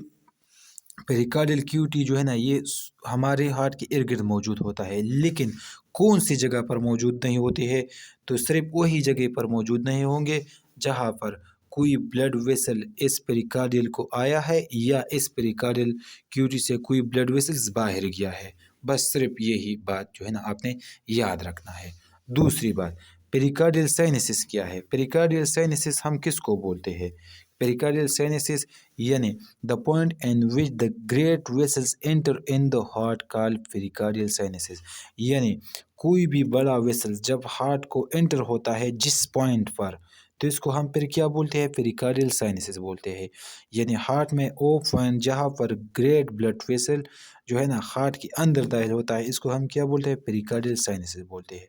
پیریکارڈیل کیوٹی جو ہے نا یہ ہمارے ہارٹ کے ارد گرد موجود ہوتا ہے. لیکن کون سی جگہ پر موجود نہیں ہوتی ہے؟ تو صرف وہی جگہ پر موجود نہیں ہوں گے جہاں پر کوئی بلڈ ویسل اس پیریکارڈیل کو آیا ہے یا اس پیریکارڈیل کیوٹی سے کوئی بلڈ ویسلز باہر گیا ہے. بس صرف یہی بات جو ہے نا آپ نے یاد رکھنا ہے. دوسری بات، پیریکارڈیل سائنسس کیا ہے؟ پیریکارڈیل سائنسس ہم کس کو بولتے ہیں؟ پیریکارڈیل سائنسس یعنی the point in which the great vessels enter in the heart called pericardial sinuses. یعنی کوئی بھی بڑا ویسل جب ہارٹ کو انٹر ہوتا ہے جس پوائنٹ پر، تو اس کو ہم پھر کیا بولتے ہیں؟ پیریکارڈیل سائنسز بولتے ہیں. یعنی ہارٹ میں او پوائنٹ جہاں پر گریٹ بلڈ ویسل جو ہے نا ہارٹ کے اندر داخل ہوتا ہے اس کو ہم کیا بولتے ہیں؟ پیریکارڈیل سائنسز بولتے ہیں.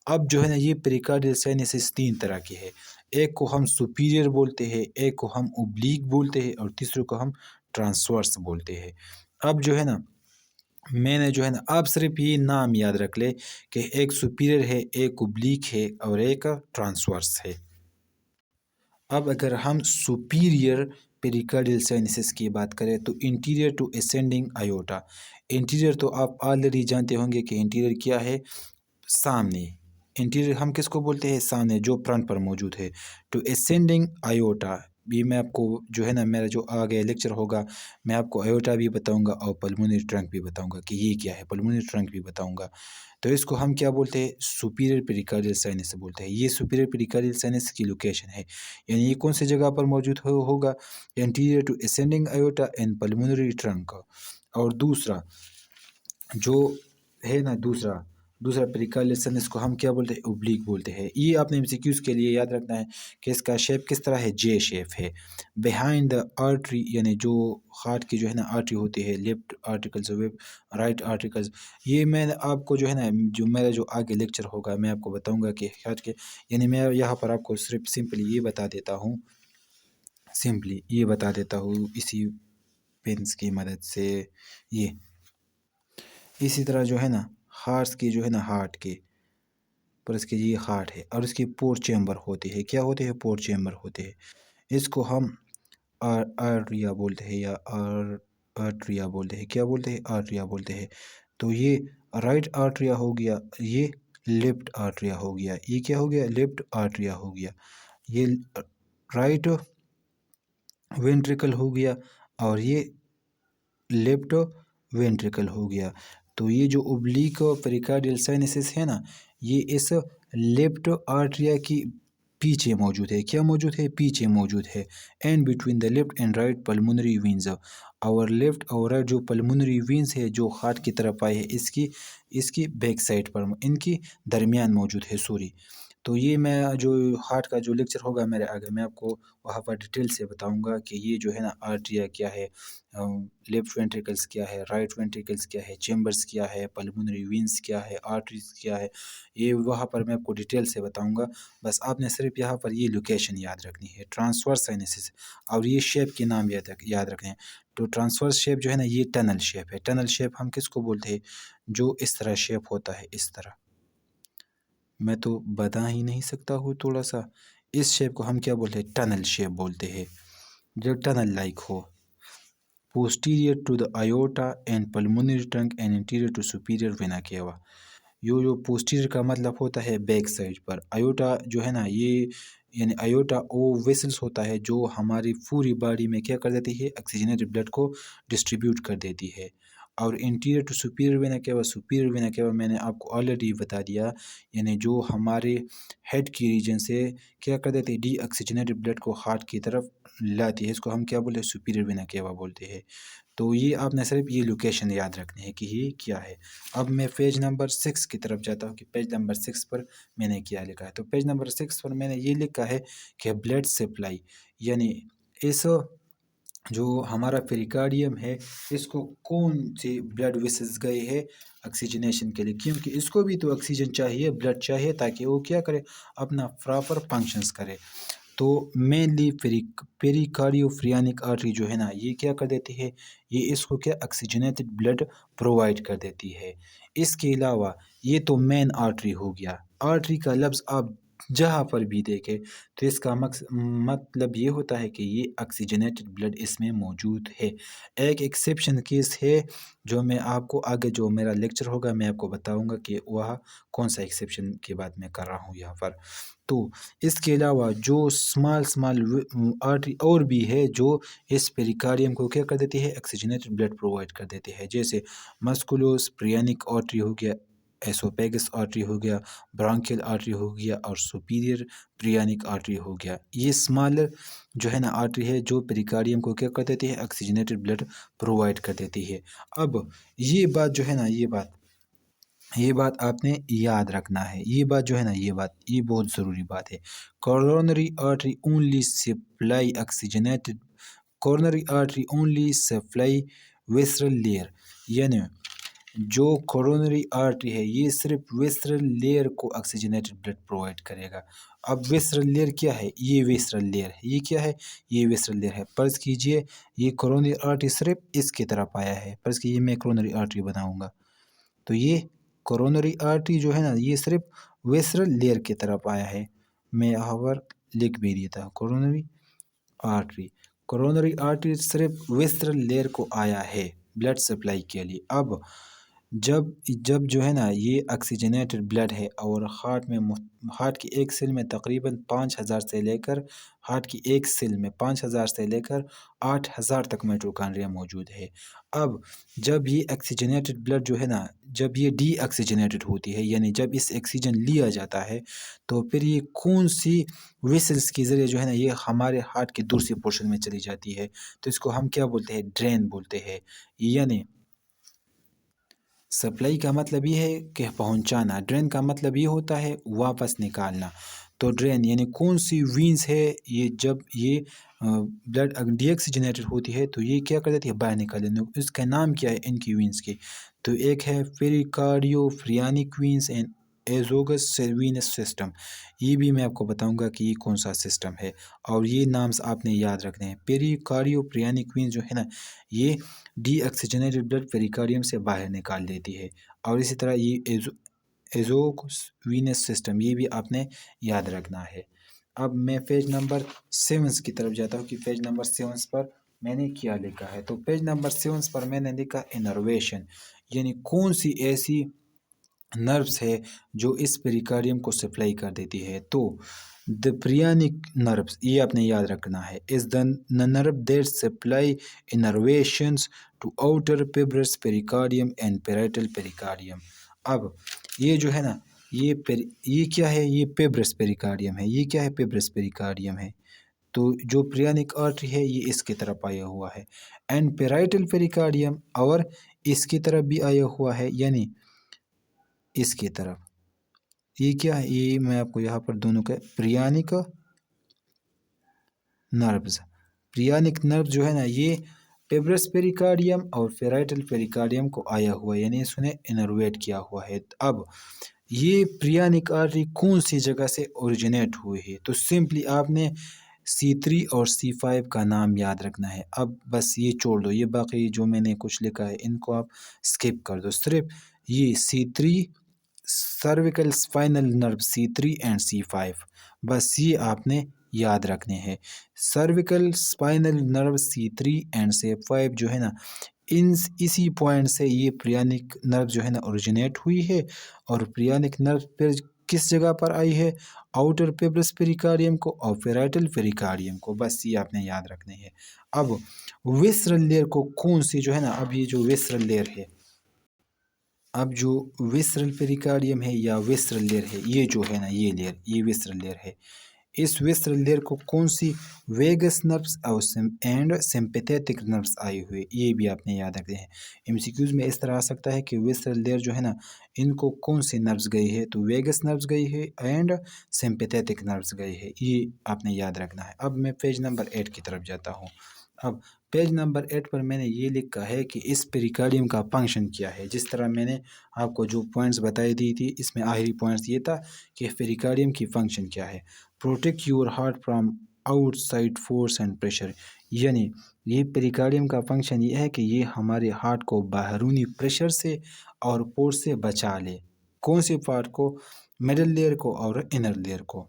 اب جو ہے نا یہ پیریکارڈیل سائنسز 3 طرح کے ہے. ایک کو ہم سپیریئر بولتے ہیں، ایک کو ہم اوبلیک بولتے ہیں، اور تیسرے کو ہم ٹرانسورس بولتے ہیں. اب جو ہے نا میں نے جو ہے نا آپ صرف یہ نام یاد رکھ لے کہ ایک سپیریئر ہے، ایک اوبلیک ہے اور ایک ٹرانسورس ہے. اب اگر ہم سپیریئر پیریکارڈیل سائنسز کی بات کریں تو anterior to ascending aorta. Anterior تو آپ آلریڈی جانتے ہوں گے کہ انٹیریئر کیا ہے؟ سامنے. انٹیریئر ہم کس کو بولتے ہیں؟ سامنے، جو فرنٹ پر موجود ہے. ٹو اسینڈنگ آیوٹا، بھی میں آپ کو جو ہے نا میرا جو آگے لیکچر ہوگا میں آپ کو آیوٹا بھی بتاؤں گا اور پلمونری ٹرنک بھی بتاؤں گا کہ یہ کیا ہے، پلمونری ٹرنک بھی بتاؤں گا. تو اس کو ہم کیا بولتے ہیں؟ سپیریئر پیریکارڈیل سائنس بولتے ہیں. یہ سپیریئر پیریکارڈیل سائنس کی لوکیشن ہے. یعنی یہ کون سی جگہ پر موجود ہوگا؟ Anterior to ascending aorta and pulmonary trunk. اور دوسرا جو ہے نا دوسرا پریکارڈیل اس کو ہم کیا بولتے ہیں؟ اوبلیک بولتے ہیں۔ یہ آپ نے MCQs کے لیے یاد رکھنا ہے کہ اس کا شیپ کس طرح ہے؟ جے شیپ ہے۔ بیہائنڈ دا آرٹری یعنی جو ہارٹ کی جو ہے نا آرٹری ہوتی ہے، لیفٹ آرٹیکلز رائٹ آرٹیکلز، یہ میں آپ کو جو ہے نا جو میرا جو آگے لیکچر ہوگا میں آپ کو بتاؤں گا کہ ہارٹ کے، یعنی میں یہاں پر آپ کو صرف سمپلی یہ بتا دیتا ہوں، اسی پینس کی مدد سے۔ یہ اسی طرح جو ہے نا ہارٹس کی جو ہے نا ہارٹ کے پر اس کے یہ ہارٹ ہے اور اس کی پور چیمبر ہوتی ہے۔ کیا ہوتے ہیں؟ پور چیمبر ہوتے ہیں۔ اس کو ہم آرٹریا بولتے ہیں یا آرٹریا بولتے ہیں۔ کیا بولتے ہیں؟ آرٹریا بولتے ہیں۔ تو یہ رائٹ آرٹریا ہو گیا، یہ لیفٹ آرٹریا ہو گیا۔ یہ کیا ہو گیا؟ لیفٹ آرٹریا ہو گیا۔ یہ رائٹ وینٹریکل ہو گیا اور یہ لیفٹ وینٹریکل ہو گیا۔ تو یہ جو اوبلیک پیریکارڈیل سائنسز ہے نا، یہ اس لیفٹ آرٹریا کی پیچھے موجود ہے۔ کیا موجود ہے؟ پیچھے موجود ہے۔ And between the left and right pulmonary veins, اور لیفٹ اور رائٹ جو پلمونری وینز ہے جو ہارٹ کی طرف آئے ہے، اس کی بیک سائڈ پر، ان کی درمیان موجود ہے، سوری۔ تو یہ میں جو ہارٹ کا جو لیکچر ہوگا میرے آگے، میں آپ کو وہاں پر ڈیٹیل سے بتاؤں گا کہ یہ جو ہے نا آرٹریا کیا ہے، لیفٹ وینٹریکلس کیا ہے، رائٹ وینٹریکلس کیا ہے، چیمبرز کیا ہے، پلمونری وینز کیا ہے، آرٹریز کیا ہے، یہ وہاں پر میں آپ کو ڈیٹیل سے بتاؤں گا۔ بس آپ نے صرف یہاں پر یہ لوکیشن یاد رکھنی ہے، ٹرانسورس سائنسز، اور یہ شیپ کے نام یاد رکھنے ہیں۔ تو ٹرانسورس شیپ جو ہے نا یہ ٹنل شیپ ہے۔ ٹنل شیپ ہم کس کو بولتے ہیں؟ جو اس طرح شیپ ہوتا ہے، اس طرح میں تو بتا ہی نہیں سکتا ہوں تھوڑا سا، اس شیپ کو ہم کیا بولتے ہیں؟ ٹنل شیپ بولتے ہیں، جو tunnel like who. posterior to the aorta and pulmonary trunk and anterior to superior vena cava۔ جو posterior کا مطلب ہوتا ہے بیک سائڈ پر، ایوٹا جو ہے نا یہ یعنی ایوٹا او ویسلس ہوتا ہے جو ہماری پوری باڈی میں کیا کر دیتی ہے؟ آکسیجنیٹڈ بلڈ کو ڈسٹریبیوٹ کر دیتی ہے۔ اور anterior to superior vena cava, superior vena cava میں نے آپ کو آلریڈی بتا دیا، یعنی جو ہمارے ہیڈ کی ریجن سے کیا کر دیتی ہے؟ ڈی آکسیجنیٹڈ بلڈ کو ہارٹ کی طرف لاتی ہے، اس کو ہم کیا بولتے ہیں؟ سپیریئر وینا کیوا بولتے ہیں۔ تو یہ آپ نے صرف یہ لوکیشن یاد رکھنی ہے کہ یہ کیا ہے۔ اب میں پیج نمبر 6 کی طرف جاتا ہوں کہ پیج نمبر 6 پر میں نے کیا لکھا ہے۔ تو پیج نمبر 6 پر میں نے یہ لکھا ہے کہ بلڈ سپلائی، یعنی اس جو ہمارا پیریکارڈیم ہے، اس کو کون سے بلڈ ویسلز گئے ہیں آکسیجنیشن کے لیے، کیونکہ اس کو بھی تو آکسیجن چاہیے، بلڈ چاہیے، تاکہ وہ کیا کرے؟ اپنا پراپر فنکشنز کرے۔ تو مینلی پیریکارڈیوفرینک آرٹری جو ہے نا یہ کیا کر دیتی ہے؟ یہ اس کو کیا آکسیجنیٹڈ بلڈ پرووائڈ کر دیتی ہے۔ اس کے علاوہ یہ تو مین آرٹری ہو گیا۔ آرٹری کا لفظ آپ جہاں پر بھی دیکھیں تو اس کا مطلب یہ ہوتا ہے کہ یہ آکسیجنیٹڈ بلڈ اس میں موجود ہے۔ ایک ایکسیپشن کیس ہے جو میں آپ کو آگے جو میرا لیکچر ہوگا میں آپ کو بتاؤں گا کہ وہ کون سا ایکسیپشن کی بات میں کر رہا ہوں یہاں پر۔ تو اس کے علاوہ جو سمال آرٹری اور بھی ہے جو اس پیریکارڈیم کو کیا کر دیتی ہے؟ آکسیجنیٹڈ بلڈ پرووائڈ کر دیتے ہیں، جیسے مسکولوس پریانک آرٹری ہو گیا، ایسوپیگس آرٹری ہو گیا، برانکیل آرٹری ہو گیا، اور سپیریئر پریانک آرٹری ہو گیا۔ یہ سمالر جو ہے نا آرٹری ہے جو پیریکارڈیم کو کیا کر دیتی ہے؟ آکسیجنیٹڈ بلڈ پرووائڈ کر دیتی ہے۔ اب یہ بات جو ہے نا یہ بات آپ نے یاد رکھنا ہے، یہ بات جو ہے نا یہ بہت ضروری بات ہے۔ Coronary artery only supply oxygenated, coronary artery only supply visceral layer, یعنی جو کورونری آرٹری ہے یہ صرف ویسرل لیئر کو آکسیجنیٹڈ بلڈ پرووائڈ کرے گا۔ اب ویسرل لیئر کیا ہے؟ یہ ویسرل لیئر ہے۔ یہ کیا ہے؟ یہ ویسرل لیئر ہے۔ فرض کیجئے یہ کورونری آرٹری صرف اس کی طرف آیا ہے، فرض کیجئے میں کورونری آرٹری بناؤں گا، تو یہ کورونری آرٹری جو ہے نا یہ صرف ویسرل لیئر کی طرف آیا ہے۔ میں یہاں پر لکھ بھی دیتا ہوں کورونری آرٹری صرف ویسرل لیئر کو آیا ہے بلڈ سپلائی کے لیے۔ اب جب جو ہے نا یہ آکسیجنیٹڈ بلڈ ہے اور ہارٹ کی ایک سیل میں تقریباً 5000 سے لے کر ہارٹ کی ایک سیل میں 5000 سے لے کر 8000 تک مائٹوکانڈریا موجود ہے۔ اب جب یہ آکسیجنیٹڈ بلڈ جو ہے نا جب یہ ڈی آکسیجنیٹڈ ہوتی ہے، یعنی جب اس آکسیجن لیا جاتا ہے، تو پھر یہ کون سی ویسلز کے ذریعے جو ہے نا یہ ہمارے ہارٹ کے دوسری پورشن میں چلی جاتی ہے، تو اس کو ہم کیا بولتے ہیں؟ ڈرین بولتے ہیں۔ یعنی سپلائی کا مطلب یہ ہے کہ پہنچانا، ڈرین کا مطلب یہ ہوتا ہے واپس نکالنا۔ تو ڈرین یعنی کون سی وینز ہے، یہ جب یہ بلڈ ڈی آکسیجنیٹڈ ہوتی ہے تو یہ کیا کر دیتی ہے، باہر نکال دیتی ہے۔ اس کا نام کیا ہے ان کی وینز کے؟ تو ایک ہے پیریکارڈیو فریانک وینز اینڈ ایزوگس وینس سسٹم۔ یہ بھی میں آپ کو بتاؤں گا کہ یہ کون سا سسٹم ہے، اور یہ نامز آپ نے یاد رکھنے ہیں۔ پیریکارڈیو فریانک وینز جو ہے نا، یہ ڈی آکسیجنیٹڈ بلڈ پیریکارڈیم سے باہر نکال دیتی ہے، اور اسی طرح یہ ایزوگس وینس سسٹم، یہ بھی آپ نے یاد رکھنا ہے۔ اب میں پیج نمبر 7 کی طرف جاتا ہوں کہ پیج نمبر 7 پر میں نے کیا لکھا ہے۔ تو پیج نمبر 7 پر میں نے لکھا انرویشن، یعنی کون سی ایسی نروس ہے جو اس پیریکارڈیم کو سپلائی کر دیتی ہے۔ تو the phrenic nerves، یہ آپ نے یاد رکھنا ہے، is the nerve that supply innervations to outer fibrous pericardium and parietal pericardium۔ اب یہ جو ہے نا، یہ کیا ہے، یہ پیبرس پیریکارڈیم ہے۔ یہ کیا ہے، پیبرس پیریکارڈیم ہے۔ تو جو پریانک آرٹری ہے یہ اس کی طرف آیا ہوا ہے، اینڈ پیرائٹل پیریکارڈیم، اور اس کی طرف بھی آیا ہوا ہے، یعنی اس کی طرف۔ یہ کیا ہے، یہ میں آپ کو یہاں پر دونوں کا پریانک نروز، پریانک نرو جو ہے نا، یہ پیبرس پیریکارڈیم اور پیرائٹل پیریکارڈیم کو آیا ہوا ہے، یعنی اس نے انرویٹ کیا ہوا ہے۔ اب یہ پریانک آرٹری کون سی جگہ سے اوریجنیٹ ہوئی ہے؟ تو سمپلی آپ نے C3 اور C5 کا نام یاد رکھنا ہے۔ اب بس یہ چھوڑ دو، یہ باقی جو میں نے کچھ لکھا ہے ان کو آپ سکپ کر دو، صرف یہ C3 cervical spinal nerve C3 and C5، بس یہ آپ نے یاد رکھنے ہیں۔ Cervical spinal nerve C3 and C5 جو ہے نا، اسی پوائنٹ سے یہ پریانک نرو جو ہے نا اوریجنیٹ ہوئی ہے، اور پریانک نرو پھر کس جگہ پر آئی ہے؟ آؤٹر پیبرس پیریکارڈیم کو اور پیرائٹل پیریکارڈیم کو، بس یہ آپ نے یاد رکھنے ہیں۔ اب ویسرل لیئر کو کون سی جو ہے نا، اب یہ جو ویسرل لیئر ہے، اب جو ویسرل پیریکارڈیم ہے یا ویسرل لیئر ہے، یہ جو ہے نا، یہ لیئر، یہ ویسرل لیئر ہے۔ اس ویسرل لیئر کو کون سی ویگس نروس اور اینڈ سمپیتھیٹک نروس آئی ہوئی، یہ بھی آپ نے یاد رکھتے ہیں۔ MCQs میں اس طرح آ سکتا ہے کہ ویسرل لیئر جو ہے نا، ان کو کون سی نروس گئی ہے؟ تو ویگس نروس گئی ہے اینڈ سمپیتھیٹک نروس گئی ہے، یہ آپ نے یاد رکھنا ہے۔ اب میں پیج نمبر 8 کی طرف جاتا ہوں۔ اب پیج نمبر 8 پر میں نے یہ لکھا ہے کہ اس پیریکارڈیم کا فنکشن کیا ہے۔ جس طرح میں نے آپ کو جو پوائنٹس بتائی دی تھی، اس میں آخری پوائنٹس یہ تھا کہ پیریکارڈیم کی فنکشن کیا ہے۔ Protect your heart from out side force and pressure, یعنی یہ پیریکارڈیم کا فنکشن یہ ہے کہ یہ ہمارے ہارٹ کو باہرونی پریشر سے اور فورس سے بچا لے۔ کون سے پارٹ کو؟ مڈل لیئر کو اور انر لیئر کو۔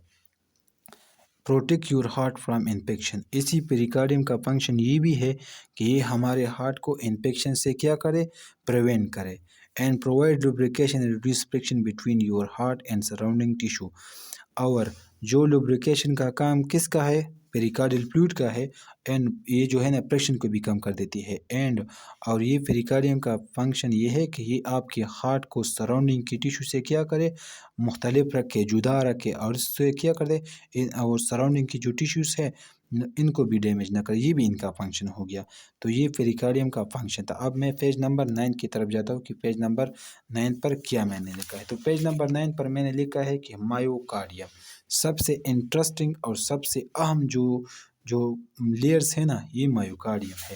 Protect your heart from infection, اسی پیریکارڈیم کا فنکشن یہ بھی ہے کہ یہ ہمارے ہارٹ کو انفیکشن سے کیا کرے؟ پریونٹ کرے۔ And provide lubrication and reduce friction between your heart and surrounding tissue, اور جو لوبریکیشن کا کام کس کا ہے؟ پیریکارڈیل فلوئڈ کا ہے، اینڈ یہ جو ہے نا پریشر کو بھی کم کر دیتی ہے۔ اینڈ اور یہ پیریکارڈیم کا فنکشن یہ ہے کہ یہ آپ کے ہارٹ کو سراؤنڈنگ کی ٹیشو سے کیا کرے؟ مختلف رکھے، جدا رکھے، اور اس سے کیا کرے؟ اور سراؤنڈنگ کی جو ٹیشوز ہے ان کو بھی ڈیمیج نہ کرے، یہ بھی ان کا فنکشن ہو گیا۔ تو یہ پیریکارڈیم کا فنکشن تھا۔ اب میں پیج نمبر 9 کی طرف جاتا ہوں کہ پیج نمبر 9 پر کیا میں نے لکھا ہے۔ تو پیج نمبر 9 پر میں نے لکھا ہے کہ مایوکارڈیم، سب سے انٹرسٹنگ اور سب سے اہم جو لیئرز ہیں نا، یہ مایوکارڈیم ہے۔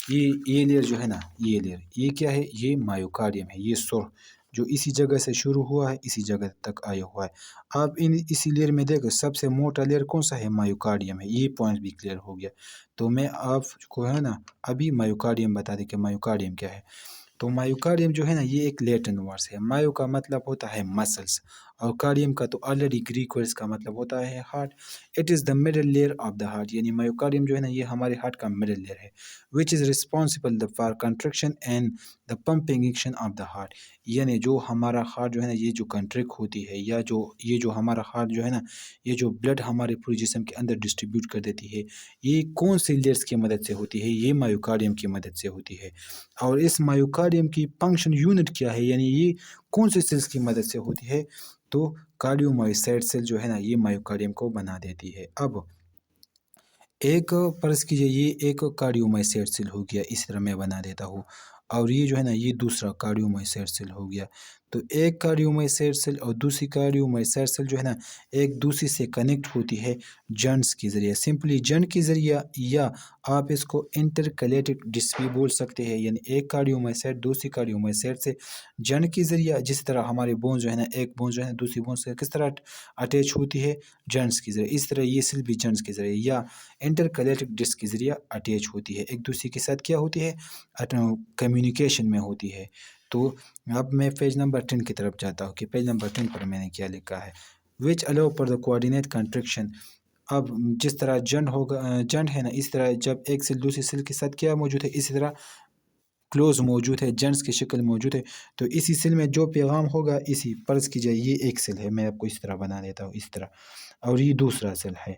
یہ لیئر جو ہے نا، یہ لیئر، یہ کیا ہے؟ یہ مایوکارڈیم ہے۔ یہ سر جو اسی جگہ سے شروع ہوا ہے، اسی جگہ تک آیا ہوا ہے۔ آپ اسی لیئر میں دیکھو، سب سے موٹا لیئر کون سا ہے؟ مایوکارڈیم ہے۔ یہ پوائنٹ بھی کلیئر ہو گیا۔ تو میں آپ کو ہے نا ابھی مایوکارڈیم بتا دیں کہ مایوکارڈیم کیا ہے۔ تو مایوکارڈیم جو ہے نا، یہ ایک لیٹن ورڈ ہے۔ مایو کا مطلب ہوتا ہے مسلس، اور کارڈیم کا تو آلریڈی گریک ورڈ کا مطلب ہوتا ہے heart. It is the middle layer of the heart, یعنی مایوکارڈیم جو ہے نا، یہ ہمارے ہارٹ کا مڈل لیئر ہے، which is responsible for contraction and the pumping action of the heart, یعنی جو ہمارا ہارٹ جو ہے نا، یہ جو کنٹریکٹ ہوتی ہے، یا یہ جو ہمارا ہارٹ جو ہے نا، یہ جو بلڈ ہمارے پورے جسم کے اندر ڈسٹریبیوٹ کر دیتی ہے، یہ کون سی لیئرز کی مدد سے ہوتی ہے؟ یہ مایوکارڈیم کی مدد سے ہوتی ہے۔ اور اس مایوکارڈیم کی فنکشن یونٹ کیا ہے، یعنی یہ کون سے سیلز کی مدد سے ہوتی ہے؟ تو کارڈیومائسائٹ سیل جو ہے نا، یہ مایوکارڈیم کو بنا دیتی ہے۔ اب ایک فرض کیجئے یہ ایک کارڈیومائسائٹ سیل ہو گیا، اس طرح میں بنا دیتا ہوں، اور یہ جو ہے نا یہ دوسرا کارڈیومائسائٹ سیل ہو گیا. تو ایک کارڈیومائسائٹ سیل اور دوسری کارڈیومائسائٹ سیل جو ہے نا ایک دوسری سے کنیکٹ ہوتی ہے جنٹس کے ذریعے، سمپلی جنٹ کے ذریعے، یا آپ اس کو انٹرکلیٹڈ ڈسک بھی بول سکتے ہیں. یعنی ایک کارڈیومائسائٹ دوسری کارڈیومائسائٹ سے جنٹ کے ذریعے، جس طرح ہمارے بون جو ہے نا ایک بون جو ہے نا دوسری بون سے کس طرح اٹیچ ہوتی ہے جنٹس کے ذریعے، اس طرح یہ سیل بھی جنٹس کے ذریعے یا انٹرکلیٹڈ ڈسک کے ذریعے اٹیچ ہوتی ہے، ایک دوسرے کے ساتھ کیا ہوتی ہے کمیونیکیشن میں ہوتی ہے. تو اب میں پیج نمبر 10 کی طرف جاتا ہوں کہ پیج نمبر 10 پر میں نے کیا لکھا ہے. وچ allow پر دا کوآرڈینیٹ کنٹریکشن. اب جس طرح جنٹ ہوگا جنٹ ہے نا، اس طرح جب ایک سیل دوسری سیل کے ساتھ کیا موجود ہے، اسی طرح کلوز موجود ہے، جنٹس کی شکل موجود ہے. تو اسی سیل میں جو پیغام ہوگا، اسی فرض کیجیے یہ ایک سیل ہے، میں آپ کو اس طرح بنا دیتا ہوں اس طرح، اور یہ دوسرا سیل ہے،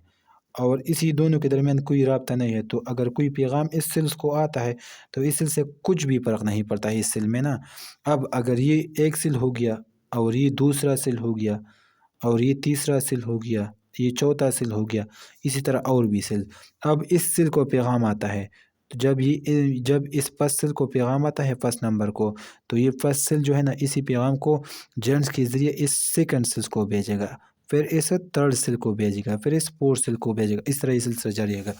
اور اسی دونوں کے درمیان کوئی رابطہ نہیں ہے. تو اگر کوئی پیغام اس سیلز کو آتا ہے تو اس سیل سے کچھ بھی فرق نہیں پڑتا ہے اس سیل میں نا. اب اگر یہ ایک سیل ہو گیا اور یہ دوسرا سیل ہو گیا اور یہ تیسرا سیل ہو گیا، یہ چوتھا سیل ہو گیا، اسی طرح اور بھی سیل. اب اس سیل کو پیغام آتا ہے، تو جب اس فرسٹ سیل کو پیغام آتا ہے فرسٹ نمبر کو، تو یہ فرسٹ سیل جو ہے نا اسی پیغام کو جنس کے ذریعے اس سیکنڈ سیل کو بھیجے گا، پھر اس تھرڈ سیل کو بھیجے گا، پھر اس فورتھ سیل کو بھیجے گا، اس طرح یہ سلسلہ جاری رہے گا.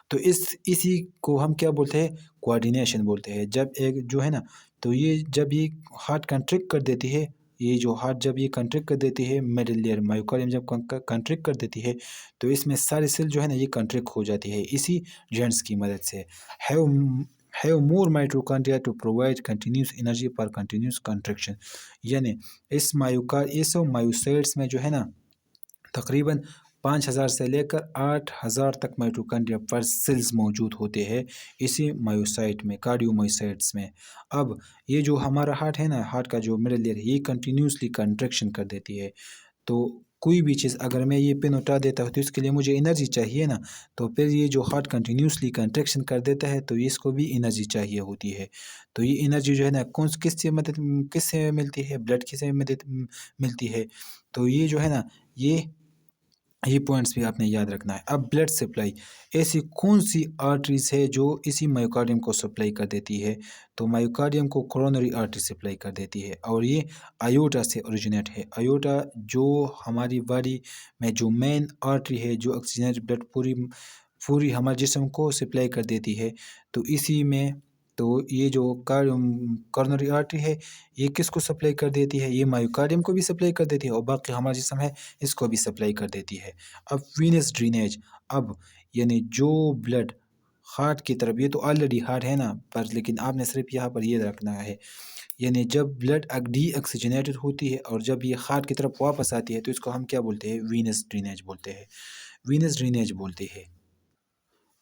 تو اسی کو ہم کیا بولتے ہیں کوآرڈینیشن بولتے ہیں. جب ایک جو ہے نا، تو یہ جب یہ ہارٹ کنٹریکٹ کر دیتی ہے، یہ جو ہارٹ جب یہ کنٹریکٹ کر دیتی ہے، مڈل لیئر مائوکارڈیم جب کنٹریکٹ کر دیتی ہے، تو اس میں سارے سیل جو ہے نا یہ کنٹریکٹ ہو جاتی ہے اسی جوائنٹس کی مدد سے. Have more mitochondria to provide continuous energy پر کنٹینیوس کنٹریکشن. یعنی اس مایوسائٹس میں جو ہے نا تقریباً 5000 سے لے کر 8000 تک مائٹوکانڈریا پر سیلز موجود ہوتے ہیں اسی مایوسائٹ میں، کارڈیومائسائٹس میں. اب یہ جو ہمارا ہارٹ ہے نا، ہارٹ کا جو مڈل لیئر ہے، یہ کنٹینیوسلی کنٹریکشن کر دیتی ہے. تو کوئی بھی چیز اگر میں یہ پن اٹھا دیتا ہوں تو اس کے لیے مجھے انرجی چاہیے نا، تو پھر یہ جو ہارٹ کنٹینیوسلی کنٹریکشن کر دیتا ہے تو اس کو بھی انرجی چاہیے ہوتی ہے. تو یہ انرجی جو ہے نا کس سے ملتی ہے؟ بلڈ کی سے مدد ملتی ہے. تو یہ جو ہے نا یہ پوائنٹس بھی آپ نے یاد رکھنا ہے. اب بلڈ سپلائی، ایسی کون سی آرٹریز ہے جو اسی مائیوکارڈیم کو سپلائی کر دیتی ہے؟ تو مائیوکارڈیم کو کورونری آرٹری سپلائی کر دیتی ہے، اور یہ آیوٹا سے اوریجنیٹ ہے. آیوٹا جو ہماری باڈی میں جو مین آرٹری ہے جو آکسیجنیٹ بلڈ پوری ہمارے جسم کو سپلائی کر دیتی ہے. تو اسی میں تو یہ جو کارنری آرٹری ہے یہ کس کو سپلائی کر دیتی ہے؟ یہ مائیوکارڈیم کو بھی سپلائی کر دیتی ہے، اور باقی ہمارا جسم ہے اس کو بھی سپلائی کر دیتی ہے. اب وینس ڈرینیج، اب یعنی جو بلڈ ہارٹ کی طرف، یہ تو آلریڈی ہارٹ ہے نا پر، لیکن آپ نے صرف یہاں پر یہ رکھنا ہے، یعنی جب بلڈ ڈی آکسیجنیٹڈ ہوتی ہے اور جب یہ ہارٹ کی طرف واپس آتی ہے تو اس کو ہم کیا بولتے ہیں؟ وینس ڈرینیج بولتے ہیں، وینس ڈرینیج بولتے ہیں.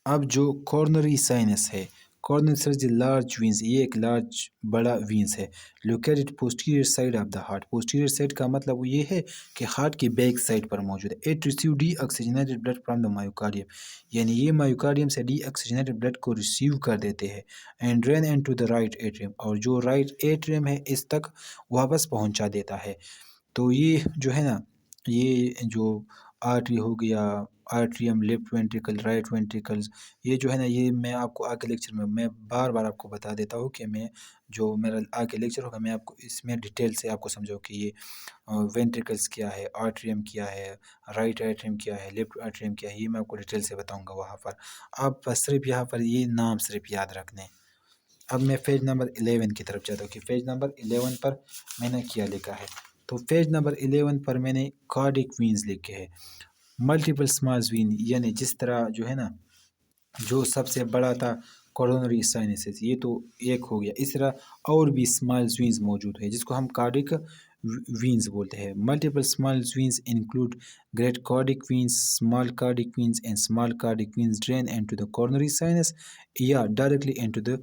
اب جو کورنری سائنس ہے، کورنری سائنس لارج وینس، یہ ایک بڑا وینس ہے، located posterior side of the heart. Posterior side کا مطلب یہ ہے کہ ہارٹ کی بیک سائڈ پر موجود ہے. It receive deoxygenated blood from the myocardium, یعنی یہ مائیوکارڈیم سے ڈی آکسیجنیٹڈ بلڈ کو ریسیو کر دیتے ہیں، and drain into the right atrium, اور جو رائٹ ایٹریم ہے اس تک واپس پہنچا دیتا ہے. تو یہ جو ہے نا، یہ جو آرٹری ہو گیا، آرٹریم، لیفٹ وینٹریکل، رائٹ وینٹریکلز، یہ جو ہے نا یہ میں آپ کو آگے لیکچر میں بار بار آپ کو بتا دیتا ہوں کہ میں جو میرا آگے لیکچر ہوگا میں آپ کو اس میں ڈیٹیل سے آپ کو سمجھاؤں کہ یہ وینٹریکلز کیا ہے، آرٹریم کیا ہے، رائٹ آرٹریم کیا ہے، لیفٹ آرٹریم کیا ہے، یہ میں آپ کو ڈیٹیل سے بتاؤں گا وہاں پر. آپ بس صرف یہاں پر یہ نام صرف یاد رکھنے. اب میں پیج نمبر 11 کی طرف جاتا ہوں کہ پیج نمبر 11 پر میں نے کیا لکھا ہے. تو پیج نمبر 11 پر میں نے کارڈک وینز لکھے ہیں، ملٹیپل سمال وین، یعنی جس طرح جو ہے نا جو سب سے بڑا تھا کورونری سائنسز، یہ تو ایک ہو گیا، اس طرح اور بھی سمال وینز موجود ہے جس کو ہم کارڈک وینز بولتے ہیں. Multiple small veins include great cardiac veins, small cardiac veins and small cardiac veins drain into the coronary sinus یا directly into the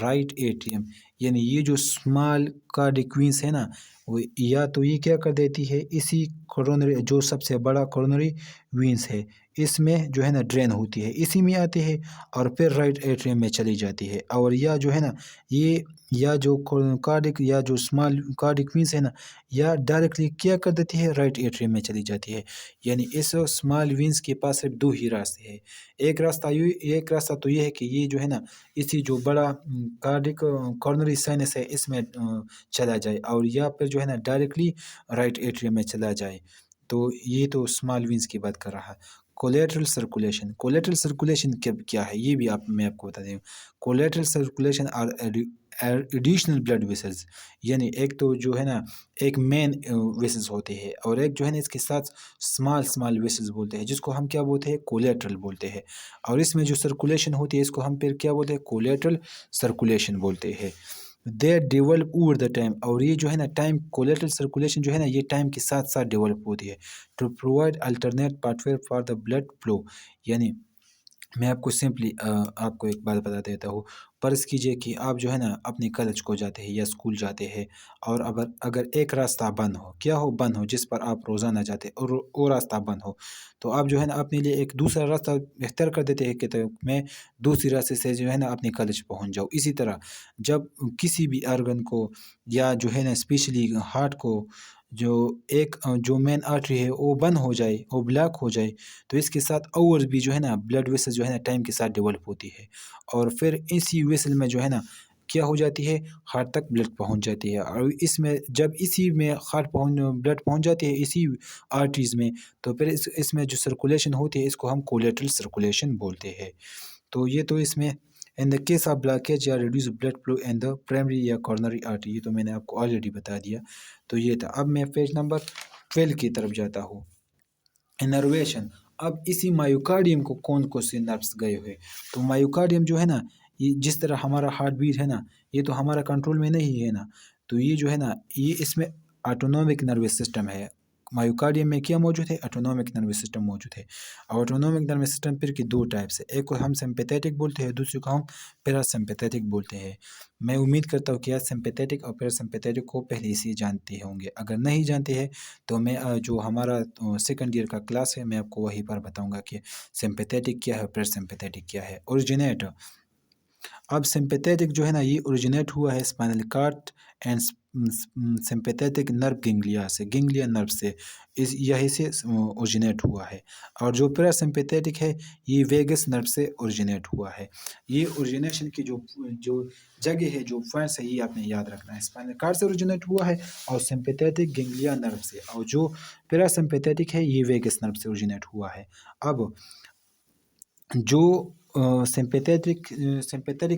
right atrium. یعنی یہ جو اسمال کارڈک وینز ہے نا، وہ یا تو یہ کیا کر دیتی ہے، اسی کورونری جو سب سے بڑا کورونری وینز ہے اس میں جو ہے نا ڈرین ہوتی ہے، اسی میں آتی ہے اور پھر رائٹ ایٹریم میں چلی جاتی ہے. اور یا جو ہے نا یہ یا جو کارڈک یا جو اسمال کارڈک وینز ہے نا، یا ڈائریکٹلی کیا کر دیتی ہے رائٹ ایٹریم میں چلی جاتی ہے. یعنی اس اسمال وینس کے پاس صرف دو ہی راستے ہیں۔ ایک راستہ تو یہ ہے کہ یہ جو ہے نا اسی جو بڑا کارڈک کارنری سائنس ہے اس میں چلا جائے، اور یا پھر جو ہے نا ڈائریکٹلی رائٹ ایٹریم میں چلا جائے۔ تو یہ تو اسمال وینس کی بات کر رہا ہے۔ کولیٹرل سرکولیشن کیا ہے یہ بھی میں آپ کو بتا دوں۔ کولیٹرل سرکولیشن اور ایڈیشنل بلڈ ویسلز، یعنی ایک تو جو ہے نا ایک مین ویسلز ہوتے ہیں، اور ایک جو ہے نا اس کے ساتھ اسمال ویسلز بولتے ہیں، جس کو ہم کیا بولتے ہیں، کولیٹرل بولتے ہیں۔ اور اس میں جو سرکولیشن ہوتی ہے اس کو ہم پھر کیا بولتے ہیں، کولیٹرل سرکولیشن بولتے ہیں۔ They develop over the time, اور یہ جو ہے نا ٹائم کولیٹرل سرکولیشن جو ہے نا یہ ٹائم کے ساتھ ساتھ ڈیولپ ہوتی ہے، to provide alternate pathway for the blood flow. یعنی میں آپ کو سمپلی آپ کو ایک بات بتا دیتا ہوں۔ فرض کیجئے کہ آپ جو ہے نا اپنے کالج کو جاتے ہیں یا اسکول جاتے ہیں، اور اگر ایک راستہ بند ہو، کیا ہو، بند ہو، جس پر آپ روزانہ جاتے ہیں، اور وہ راستہ بند ہو، تو آپ جو ہے نا اپنے لیے ایک دوسرا راستہ بہتر کر دیتے ہیں کہ تو میں دوسری راستے سے جو ہے نا اپنے کالج پہنچ جاؤں۔ اسی طرح جب کسی بھی آرگن کو یا جو ہے نا اسپیشلی ہارٹ کو جو مین آرٹری ہے وہ بند ہو جائے، وہ بلاک ہو جائے، تو اس کے ساتھ اور بھی جو ہے نا بلڈ ویسل جو ہے نا ٹائم کے ساتھ ڈیولپ ہوتی ہے، اور پھر اسی ویسل میں جو ہے نا کیا ہو جاتی ہے، ہارٹ تک بلڈ پہنچ جاتی ہے۔ اور اس میں جب اسی میں بلڈ پہنچ جاتی ہے اسی آرٹریز میں، تو پھر اس میں جو سرکولیشن ہوتی ہے اس کو ہم کولیٹرل سرکولیشن بولتے ہیں۔ تو یہ تو اس میں in the case of blockage یا reduced blood flow in the primary یا کارنری آرٹری، یہ تو میں نے آپ کو آلریڈی بتا دیا۔ تو یہ تھا۔ اب میں پیج نمبر 12 کی طرف جاتا ہوں۔ انرویشن۔ اب اسی مایوکارڈیم کو کون سے نروس گئے ہوئے، تو مایوکارڈیم جو ہے نا یہ جس طرح ہمارا ہارٹ بیٹ ہے نا، یہ تو ہمارا کنٹرول میں نہیں ہے نا، تو یہ جو ہے نا یہ اس میں آٹونومک نروس سسٹم ہے۔ مایوکارڈیم میں کیا موجود ہے، آٹونومک نروس سسٹم موجود ہے۔ اور آٹونومک نروس سسٹم پھر کی دو ٹائپس ہے، ایک کو ہم سمپیتھیٹک بولتے ہیں، دوسرے کو ہم پیراسمپیتھیٹک بولتے ہیں۔ میں امید کرتا ہوں کہ آپ سمپیتھیٹک اور پیراسمپیتھیٹک کو پہلے سے جانتے ہوں گے، اگر نہیں جانتے ہیں تو میں جو ہمارا سیکنڈ ایئر کا کلاس ہے میں آپ کو وہیں پر بتاؤں گا کہ سمپیتھیٹک کیا ہے، پیراسمپیتھیٹک کیا ہے۔ اوریجنیٹ۔ اب سمپیتھیٹک جو ہے نا یہ اوریجنیٹ ہوا ہے spinal cord and sympathetic nerve ganglia nerve سے، یہی سے اوریجنیٹ ہوا ہے۔ اور جو پیراسمپیتھیٹک ہے یہ ویگس نرو سے اوریجنیٹ ہوا ہے۔ یہ اوریجنیشن کی جو جگہ ہے، جو پوائنٹس ہے، یہ آپ نے یاد رکھنا ہے۔ اسپائنل کارڈ سے اوریجنیٹ ہوا ہے، اور سمپیتھیٹک گینگلیا نرو سے، اور جو پیراسمپیتھیٹک ہے یہ ویگس نرو سے اوریجنیٹ ہوا ہے۔ اب جو سمپیتھیٹک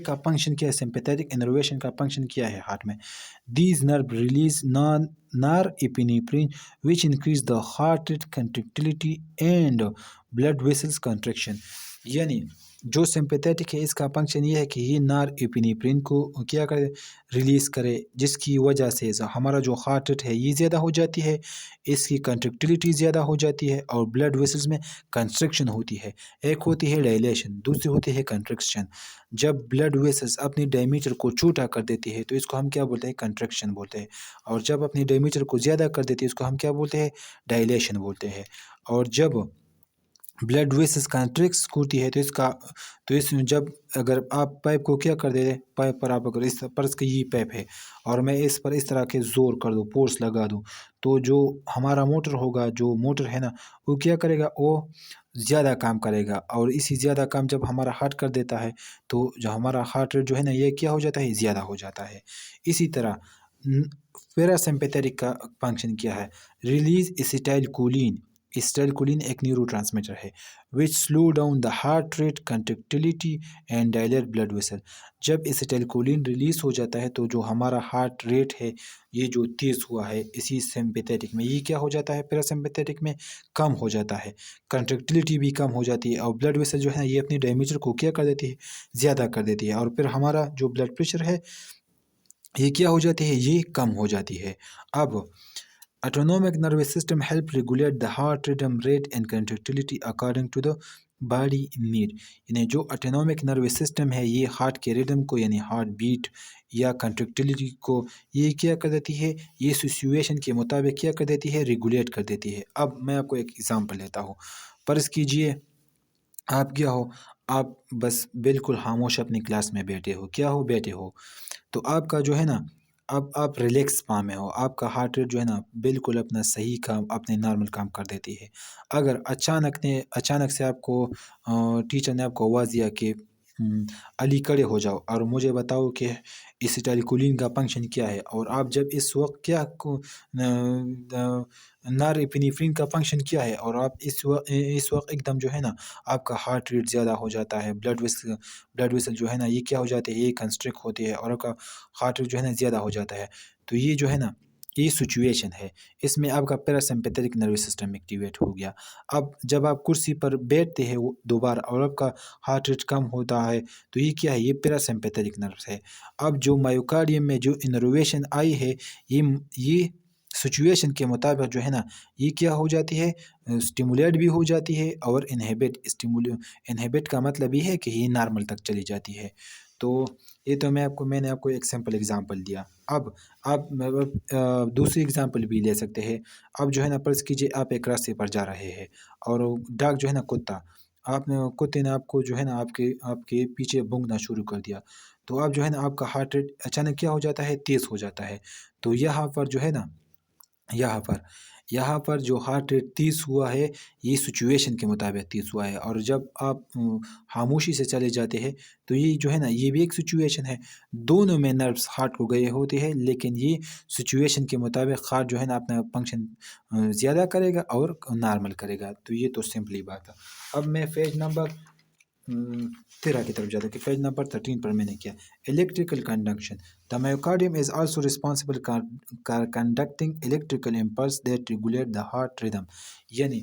کا فنکشن کیا ہے، سمپیتھیٹک انرویشن کا فنکشن کیا ہے ہارٹ میں، these nerve release norepinephrine which increase the heart rate contractility and blood vessels contraction. یعنی جو سمپیتھیٹک ہے اس کا فنکشن یہ ہے کہ یہ نار ایپینیفرین کو کیا کرے، ریلیز کرے، جس کی وجہ سے ہمارا جو ہارٹ ریٹ ہے یہ زیادہ ہو جاتی ہے، اس کی کنٹریکٹیلٹی زیادہ ہو جاتی ہے، اور بلڈ ویسلز میں کنسٹرکشن ہوتی ہے۔ ایک ہوتی ہے ڈائلیشن، دوسری ہوتی ہے کنٹرکشن۔ جب بلڈ ویسلز اپنی ڈائمیٹر کو چھوٹا کر دیتی ہے تو اس کو ہم کیا بولتے ہیں، کنٹرکشن بولتے ہیں، اور جب اپنی ڈائمیٹر کو زیادہ کر دیتی ہے اس کو ہم کیا بولتے ہیں، ڈائلیشن بولتے ہیں۔ اور جب بلڈ ویسلز کنٹریکس ہوتی ہے تو اس میں جب اگر آپ پائپ کو کیا کر دے، پائپ پر آپ اگر اس فرض کہ یہ پائپ ہے اور میں اس پر اس طرح کے زور کر دوں، فورس لگا دوں، تو جو ہمارا موٹر ہوگا، جو موٹر ہے نا وہ کیا کرے گا، وہ زیادہ کام کرے گا، اور اسی زیادہ کام جب ہمارا ہارٹ کر دیتا ہے تو جو ہمارا ہارٹ ریٹ جو ہے نا یہ کیا ہو جاتا ہے، زیادہ ہو جاتا ہے۔ اسی طرح پیراسمپیتھیٹک کا فنکشن کیا ہے، ریلیز اسیٹائل کولین۔ اسیٹائل کولین ایک نیورو ٹرانسمیٹر ہے which slow down the heart rate contractility and dilate blood vessel۔ جب اسیٹائل کولین ریلیز ہو جاتا ہے تو جو ہمارا ہارٹ ریٹ ہے یہ جو تیز ہوا ہے اسی سمپیتھیٹک میں، یہ کیا ہو جاتا ہے، پیراسمپیتھیٹک میں کم ہو جاتا ہے، کنٹریکٹیلٹی بھی کم ہو جاتی ہے، اور بلڈ ویسل جو ہے یہ اپنی ڈائمیٹر کو کیا کر دیتی ہے، زیادہ کر دیتی ہے، اور پھر ہمارا جو بلڈ پریشر ہے یہ کیا ہو جاتی ہے، یہ کم ہو جاتی ہے۔ اب Autonomic nervous system help regulate the heart rhythm rate and contractility according to the body need۔ یعنی جو autonomic nervous system ہے یہ ہارٹ کے ریدم کو، یعنی ہارٹ بیٹ یا کنٹریکٹیلٹی کو یہ کیا کر دیتی ہے، یہ سچویشن کے مطابق کیا کر دیتی ہے، ریگولیٹ کر دیتی ہے۔ اب میں آپ کو ایک ایگزامپل لیتا ہوں۔ فرض کیجئے آپ کیا ہو، آپ بس بالکل خاموش اپنی کلاس میں بیٹھے ہو، کیا ہو، بیٹھے ہو، تو آپ کا جو ہے نا اب آپ ریلیکس پا میں ہو، آپ کا ہارٹ ریٹ جو ہے نا بالکل اپنا صحیح کام اپنے نارمل کام کر دیتی ہے۔ اگر اچانک سے آپ کو ٹیچر نے آپ کو آواز دیا کہ علی کھڑے ہو جاؤ اور مجھے بتاؤ کہ اسیٹائلکولین کا فنکشن کیا ہے، اور آپ جب اس وقت کیا نارپینیفرین کا فنکشن کیا ہے، اور آپ اس وقت ایک دم جو ہے نا آپ کا ہارٹ ریٹ زیادہ ہو جاتا ہے، بلڈ ویسل جو ہے نا یہ کیا ہو جاتے ہیں، یہ کنسٹرکٹ ہوتے ہیں اور آپ کا ہارٹ ریٹ جو ہے نا زیادہ ہو جاتا ہے، تو یہ جو ہے نا یہ سچویشن ہے، اس میں آپ کا پیراسمپیتھک نروس سسٹم ایکٹیویٹ ہو گیا۔ اب جب آپ کرسی پر بیٹھتے ہیں دوبارہ اور آپ کا ہارٹ ریٹ کم ہوتا ہے، تو یہ کیا ہے، یہ پیراسمپیتھک نروس ہے۔ اب جو مایوکارڈیم میں جو انرویشن آئی ہے، یہ سچویشن کے مطابق جو ہے نا یہ کیا ہو جاتی ہے، اسٹیمولیٹ بھی ہو جاتی ہے اور انہیبٹ کا مطلب یہ ہے کہ یہ نارمل تک چلی جاتی ہے۔ تو یہ تو میں نے آپ کو ایک سمپل اگزامپل دیا۔ اب آپ دوسری اگزامپل بھی لے سکتے ہیں۔ اب جو ہے نا فرض کیجیے آپ ایک راستے پر جا رہے ہیں اور ڈاگ جو ہے نا کتا، کتے نے آپ کو جو ہے نا آپ کے پیچھے بھونکنا شروع کر دیا، تو اب جو ہے نا آپ کا ہارٹ ریٹ اچانک کیا ہو جاتا ہے، تیز ہو جاتا ہے۔ تو یہاں پر جو ہے نا یہاں پر جو ہارٹ ریٹ تیز ہوا ہے، یہ سچویشن کے مطابق تیز ہوا ہے، اور جب آپ خاموشی سے چلے جاتے ہیں تو یہ جو ہے نا یہ بھی ایک سچویشن ہے، دونوں میں نروس ہارٹ کو گئے ہوتے ہیں، لیکن یہ سچویشن کے مطابق ہارٹ جو ہے نا اپنا فنکشن زیادہ کرے گا اور نارمل کرے گا۔ تو یہ تو سمپلی بات ہے۔ اب میں پیج نمبر 13 کی طرف جاتا ہوں کہ پیج نمبر 13 پر میں نے کیا، electrical conduction. The myocardium is also responsible conducting electrical impulse that regulate the heart rhythm۔ یعنی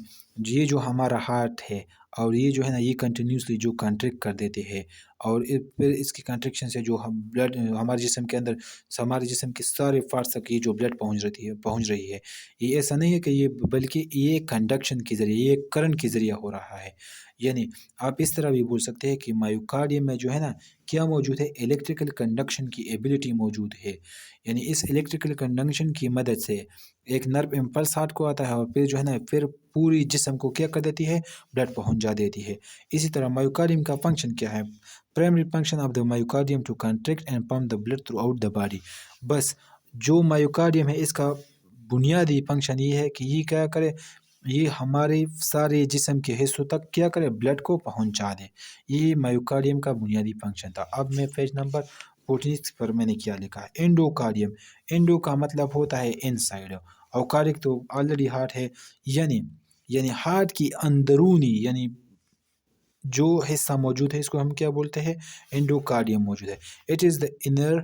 یہ جو ہمارا ہارٹ ہے اور یہ جو ہے نا یہ کنٹینیوسلی جو کنٹریکٹ کر دیتے ہیں، اور پھر اس کی کنٹریکشن سے جو ہم بلڈ ہمارے جسم کے اندر، ہمارے جسم کے سارے پارٹس تک یہ جو بلڈ پہنچ رہی ہے، یہ ایسا نہیں ہے کہ یہ، بلکہ یہ کنڈکشن کے ذریعے، یہ کرنٹ کے ذریعے ہو رہا ہے۔ یعنی آپ اس طرح بھی بول سکتے ہیں کہ مایوکارڈیم میں جو ہے نا کیا موجود ہے، الیکٹریکل کنڈکشن کی ایبلٹی موجود ہے۔ یعنی اس الیکٹریکل کنڈکشن کی مدد سے ایک نرو امپلس ہارٹ کو آتا ہے، اور پھر جو ہے نا پھر پوری جسم کو کیا کر دیتی ہے، بلڈ پہنچا دیتی ہے۔ اسی طرح مایوکارڈیم کا فنکشن کیا ہے، primary function of the myocardium to contract and pump the blood throughout the body. بس جو مایوکارڈیم ہے اس کا بنیادی فنکشن یہ ہے کہ یہ کیا کرے، یہ ہمارے سارے جسم کے حصوں تک کیا کرے، بلڈ کو پہنچا دے۔ یہ مایوکارڈیم کا بنیادی فنکشن تھا۔ اب میں پیج نمبر 14 پر میں نے کیا لکھا ہے، انڈوکارڈیم۔ انڈو کا مطلب ہوتا ہے ان سائڈ، اور کارڈک تو آلریڈی ہارٹ ہے، یعنی ہارٹ کی اندرونی، یعنی جو حصہ موجود ہے اس کو ہم کیا بولتے ہیں، انڈوکارڈیم موجود ہے۔ It is the inner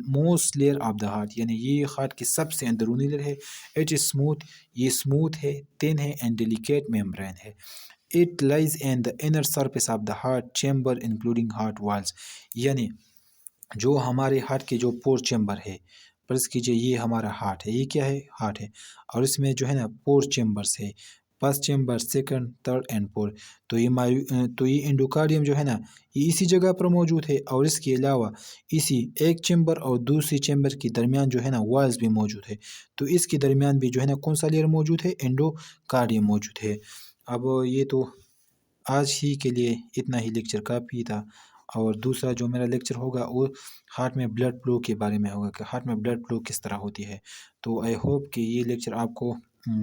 most layer of the heart, یعنی یہ ہارٹ کی سب سے اندرونی لیئر ہے۔ اٹ از اسموتھ، یہ اسموتھ ہے، تhin ہے، اینڈ ڈیلیکیٹ ممبرین ہے۔ It lies in the inner surface of the heart chamber including heart walls, یعنی جو ہمارے ہارٹ کے جو پور چیمبر ہے، فرض کیجئے یہ ہمارا ہارٹ ہے، یہ کیا ہے، ہارٹ ہے، اور اس میں جو ہے نا پور چیمبرس ہے، first chamber, second, third and fourth. تو یہ انڈوکارڈیم جو ہے نا یہ اسی جگہ پر موجود ہے، اور اس کے علاوہ اسی ایک چیمبر اور دوسری چیمبر کے درمیان جو ہے نا والز بھی موجود ہے، تو اس کے درمیان بھی جو ہے نا کون سا لیئر موجود ہے، انڈوکارڈیم موجود ہے۔ اب یہ تو آج ہی کے لیے اتنا ہی لیکچر کافی تھا، اور دوسرا جو میرا لیکچر ہوگا وہ ہارٹ میں بلڈ فلو کے بارے میں ہوگا کہ ہارٹ میں بلڈ فلو کس طرح ہوتی ہے۔ تو آئی ہوپ کہ یہ لیکچر آپ کو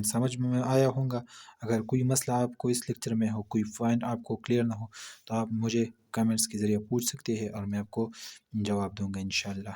سمجھ میں آیا ہوگا۔ اگر کوئی مسئلہ آپ کو اس لیکچر میں ہو، کوئی پوائنٹ آپ کو کلیئر نہ ہو، تو آپ مجھے کمنٹس کے ذریعے پوچھ سکتے ہیں، اور میں آپ کو جواب دوں گا انشاءاللہ۔